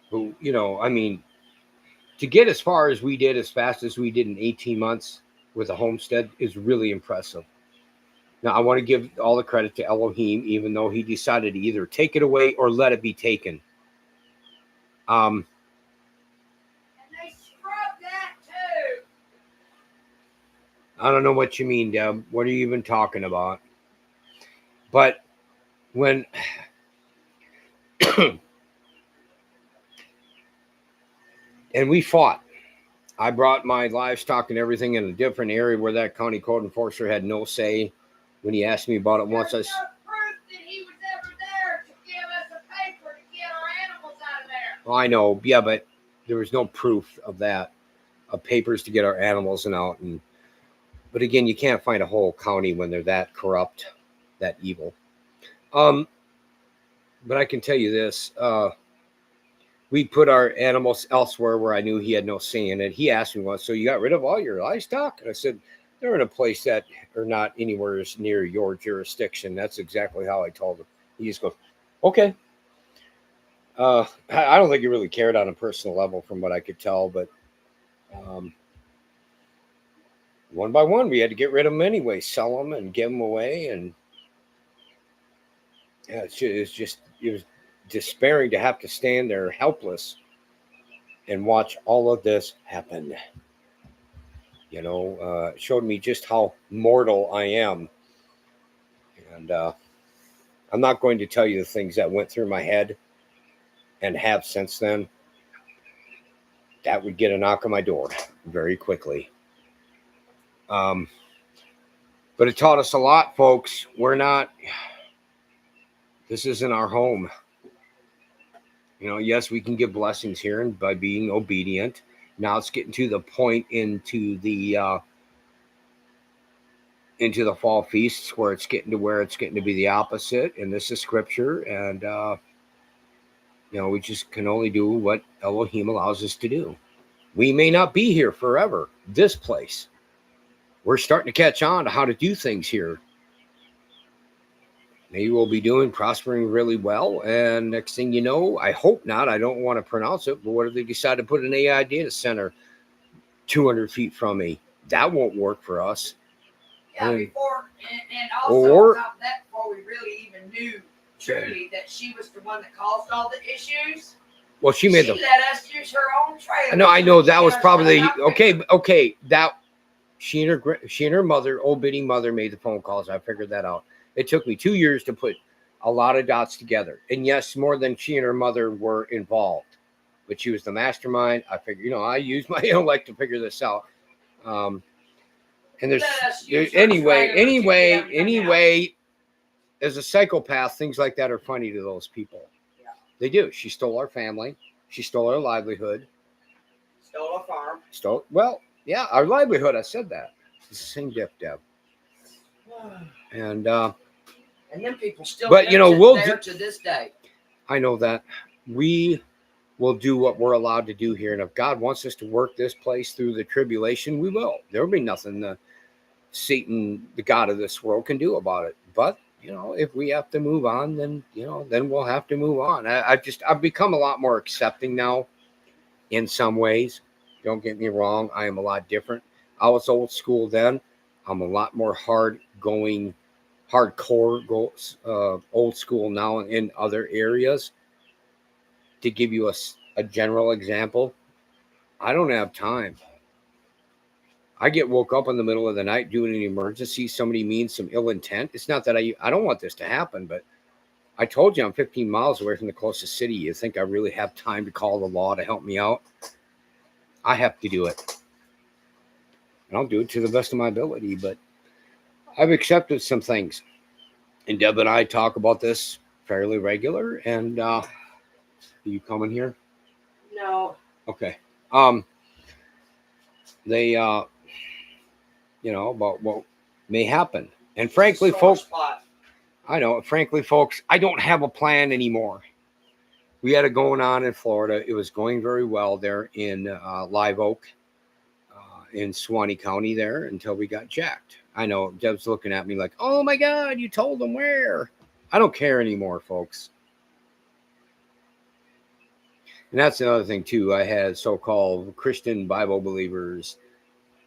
Who, you know, I mean, to get as far as we did, as fast as we did in 18 months with a homestead is really impressive. Now, I want to give all the credit to Elohim, even though he decided to either take it away or let it be taken. And they scrubbed that too. I don't know what you mean, Deb. What are you even talking about? But when and we fought. I brought my livestock and everything in a different area where that county code enforcer had no say. When he asked me about it once, There's no proof that he was ever there to give us a paper to get our animals out of there. Well, I know, yeah, but there was no proof of that, of papers to get our animals and out. And but again, you can't find a whole county when they're that corrupt, that evil. But I can tell you this. We put our animals elsewhere where I knew he had no say in it. He asked me once, so you got rid of all your livestock? And I said, they're in a place that are not anywhere near your jurisdiction. That's exactly how I told him. He just goes, okay. I don't think he really cared on a personal level from what I could tell, but one by one, we had to get rid of them anyway, sell them and give them away. And yeah, it was despairing to have to stand there helpless and watch all of this happen. You know, it showed me just how mortal I am. And I'm not going to tell you the things that went through my head and have since then. That would get a knock on my door very quickly. But it taught us a lot, folks. This isn't our home. You know, yes, we can give blessings here and by being obedient. Now it's getting to the point into the fall feasts where it's getting to be the opposite. And this is scripture. And, you know, we just can only do what Elohim allows us to do. We may not be here forever, this place. We're starting to catch on to how to do things here. Maybe we'll be prospering really well. And next thing you know, I hope not. I don't want to pronounce it. But what if they decide to put an AI data center 200 feet from me? That won't work for us. Yeah, and also on top of that, before we really even knew truly that she was the one that caused all the issues. Well, she let us use her own trailer. No, I know that was probably okay. That she and her mother, old bitty mother, made the phone calls. I figured that out. It took me 2 years to put a lot of dots together. And yes, more than she and her mother were involved, but she was the mastermind. I figured, I use my intellect to figure this out. And there's anyway, as a psychopath, things like that are funny to those people. Yeah. They do. She stole our family. She stole our livelihood. Stole a farm. Our livelihood. I said that. It's the same Deb. And them people still but there to this day. I know that we will do what we're allowed to do here. And if God wants us to work this place through the tribulation, we will. There will be nothing Satan, the God of this world, can do about it. But, if we have to move on, then we'll have to move on. I've become a lot more accepting now in some ways. Don't get me wrong. I am a lot different. I was old school then. I'm a lot more hardcore old school now in other areas. To give you a general example, I don't have time. I get woke up in the middle of the night doing an emergency. Somebody means some ill intent. It's not that I don't want this to happen, but I told you I'm 15 miles away from the closest city. You think I really have time to call the law to help me out? I have to do it. And I'll do it to the best of my ability, but I've accepted some things. And Deb and I talk about this fairly regular. And are you coming here? No. Okay. They about what may happen. And frankly, folks, I don't have a plan anymore. We had it going on in Florida. It was going very well there in Live Oak, in Suwannee County there, until we got jacked. I know Deb's looking at me like, oh my God, you told them where? I don't care anymore, folks. And that's another thing too. I had so-called Christian Bible believers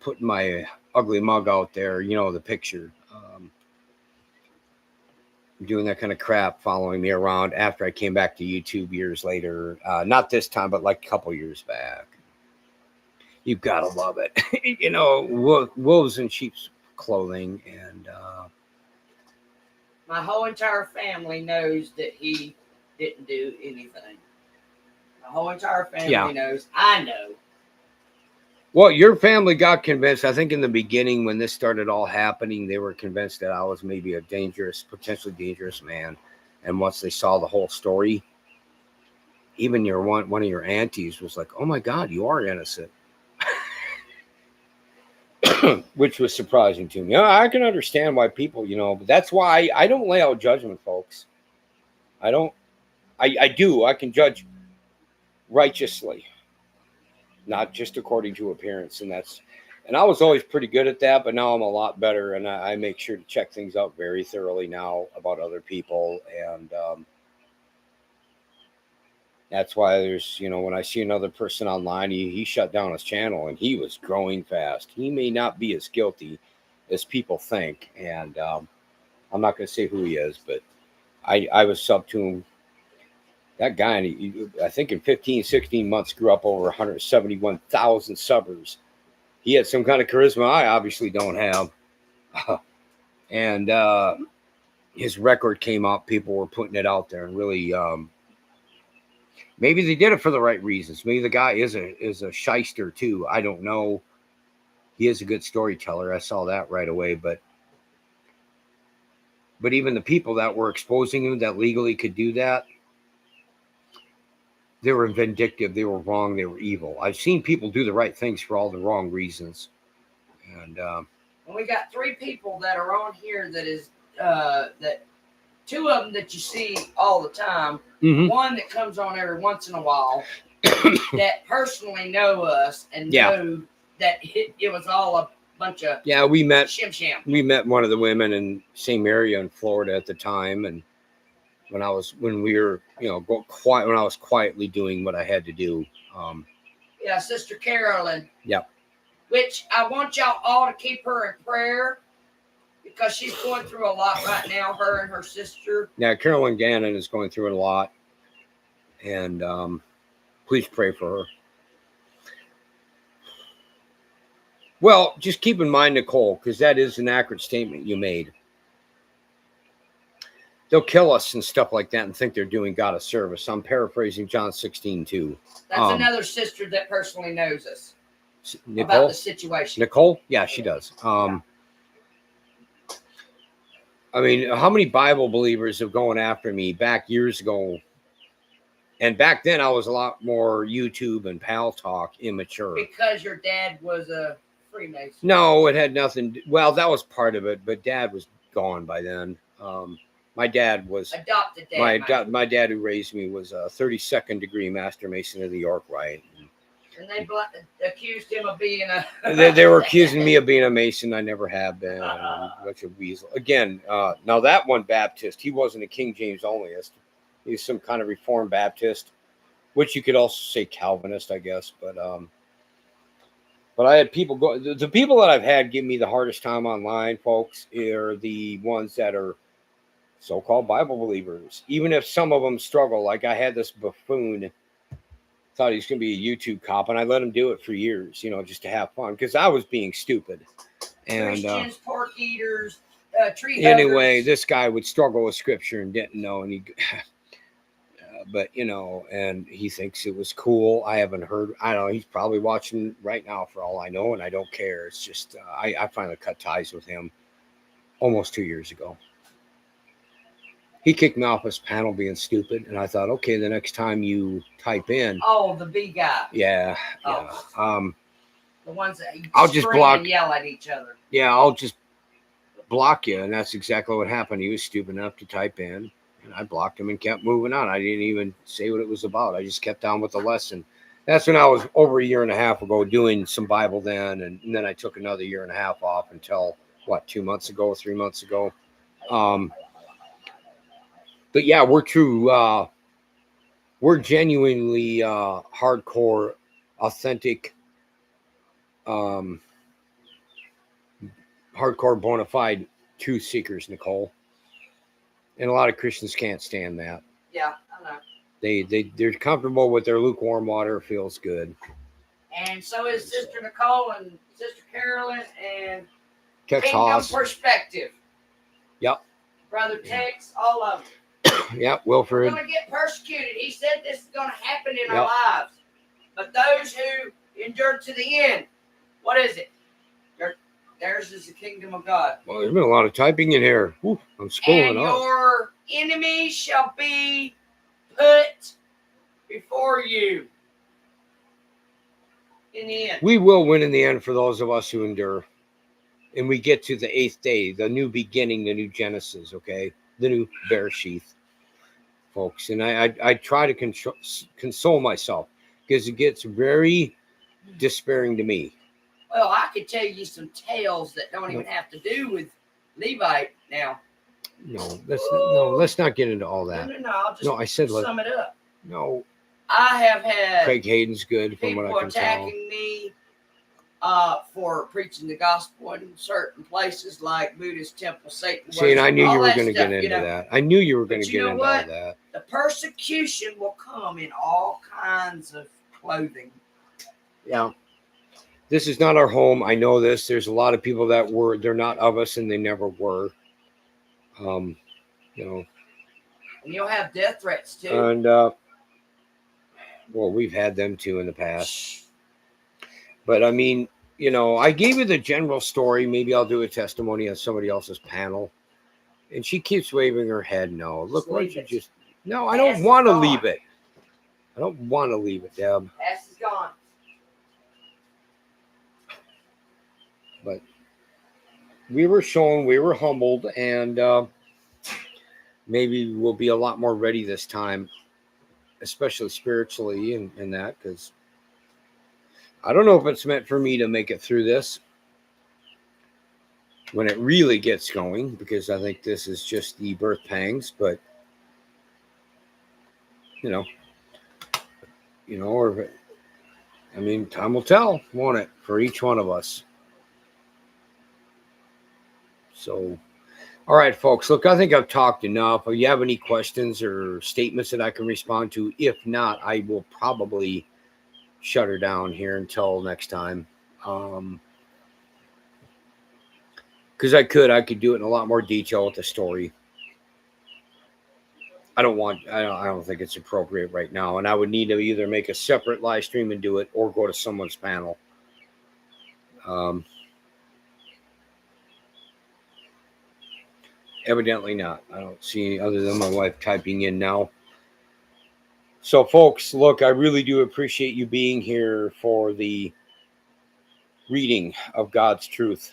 putting my ugly mug out there, the picture, doing that kind of crap, following me around after I came back to YouTube years later. Not this time, but like a couple years back. You've got to love it. Wolves in sheep's clothing. And my whole entire family knows that he didn't do anything. My whole entire family knows. I know. Well, your family got convinced. I think in the beginning when this started all happening, they were convinced that I was maybe a potentially dangerous man. And once they saw the whole story, even one of your aunties was like, oh my God, you are innocent. Which was surprising to me. I can understand why people, but that's why I don't lay out judgment, folks. I can judge righteously, not just according to appearance. And I was always pretty good at that, but now I'm a lot better. And I make sure to check things out very thoroughly now about other people. And that's why there's, when I see another person online, he shut down his channel and he was growing fast. He may not be as guilty as people think. And I'm not going to say who he is, but I was sub to him. That guy, I think in 15, 16 months, grew up over 171,000 subbers. He had some kind of charisma I obviously don't have. And his record came out. People were putting it out there and really... maybe they did it for the right reasons. Maybe the guy is a shyster too. I don't know. He is a good storyteller. I saw that right away. But even the people that were exposing him that legally could do that, they were vindictive. They were wrong. They were evil. I've seen people do the right things for all the wrong reasons. And we got 3 people that are on here that is that 2 of them that you see all the time. Mm-hmm. One that comes on every once in a while that personally know us and know that it was all a bunch of we met shim. We met one of the women in same area in Florida at the time, and when I was quietly doing what I had to do. Sister Carolyn. Yep. Which I want y'all all to keep her in prayer because she's going through a lot right now, her and her sister. Yeah, Carolyn Gannon is going through a lot. And please pray for her. Well, just keep in mind, Nicole, because that is an accurate statement you made. they'll kill us and stuff like that and think they're doing God a service. I'm paraphrasing John 16 too. That's another sister that personally knows us Nicole? about the situation. Nicole? Yeah, she does. I mean, how many Bible believers have gone after me back years ago? And back then, I was a lot more YouTube and pal talk immature. Because your dad was a Freemason. No, it had nothing. Well, that was part of it, but Dad was gone by then. My dad was adopted dad. My dad, who raised me, was a 32nd degree Master Mason of the York Rite. And they accused him of being a. They were accusing me of being a Mason. I never have been. Such a weasel. Again, now that one Baptist, he wasn't a King James onlyist. He was some kind of Reformed Baptist, which you could also say Calvinist, I guess. But I had people go. The people that I've had give me the hardest time online, folks, are the ones that are so-called Bible believers. Even if some of them struggle, like I had this buffoon. Thought he was going to be a YouTube cop, and I let him do it for years, just to have fun, because I was being stupid. And Christians, pork eaters, tree anyway, huggers. this guy would struggle with scripture and didn't know, and he, but and he thinks it was cool. I haven't heard. I don't know. He's probably watching right now, for all I know, and I don't care. It's just I finally cut ties with him almost 2 years ago. He kicked me off his panel being stupid, and I thought, okay, the next time you type in, the B guy. yeah. The ones that I'll just block and yell at each other. Yeah, I'll just block you, and that's exactly what happened. He was stupid enough to type in, and I blocked him and kept moving on. I didn't even say what it was about. I just kept on with the lesson. That's when I was over a year and a half ago doing some Bible then, and then I took another year and a half off until 3 months ago. But yeah, we're true. We're genuinely hardcore, authentic, hardcore bona fide truth seekers, Nicole. And a lot of Christians can't stand that. Yeah, I know. They're comfortable with their lukewarm water. Feels good. And so is Sister Nicole and Sister Carolyn and Tex Kingdom Haas. Perspective. Yep. Brother Tex, all of them. Yep, We're Wilfred. going to get persecuted. He said this is going to happen in our Yep. lives. But those who endure to the end, what is it? Theirs is the kingdom of God. Well, there's been a lot of typing in here. Whew, I'm And scrolling up. your enemies shall be put before you. In the end. We will win in the end for those of us who endure. And we get to the 8th day, the new beginning, the new Genesis, okay? The new Bereshith, folks. And I try to console myself because it gets very despairing to me. Well, I could tell you some tales that don't even have to do with Levite now. Let's not get into all that. No, I'll just I said sum it up. No. I have had Craig Hayden's good from what people I can tell. attacking me for preaching the gospel in certain places like Buddhist temple, Satan See, and I worship, knew all you were that going to stuff, get into you know. that. I knew you were going But to you get know into what? all that. The persecution will come in all kinds of clothing. Yeah. This is not our home. I know this. There's a lot of people that they're not of us and they never were. And you'll have death threats too. And we've had them too in the past. But I mean, I gave you the general story. Maybe I'll do a testimony on somebody else's panel. And she keeps waving her head no. Look, why don't you just... No, I don't want to leave it. I don't want to leave it, Deb. Past is gone. But we were shown, we were humbled, and maybe we'll be a lot more ready this time, especially spiritually and that, because I don't know if it's meant for me to make it through this when it really gets going, because I think this is just the birth pangs, but time will tell, won't it, for each one of us. So, all right, folks, look, I think I've talked enough. If you have any questions or statements that I can respond to, if not, I will probably shut her down here until next time. Because I could do it in a lot more detail with the story. I don't think it's appropriate right now. And I would need to either make a separate live stream and do it or go to someone's panel. Evidently not. I don't see any other than my wife typing in now. So, folks, look, I really do appreciate you being here for the reading of God's truth.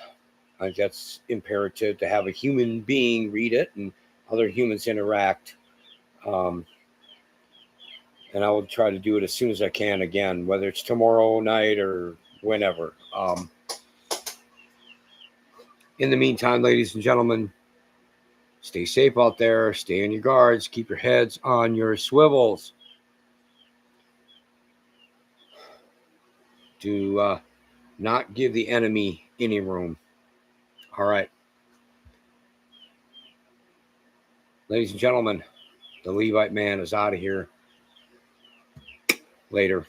I think that's imperative to have a human being read it and other humans interact. And I will try to do it as soon as I can again, whether it's tomorrow night or whenever. In the meantime, ladies and gentlemen, stay safe out there. Stay on your guards. Keep your heads on your swivels. Do not give the enemy any room. All right. Ladies and gentlemen, the Levite man is out of here. Later.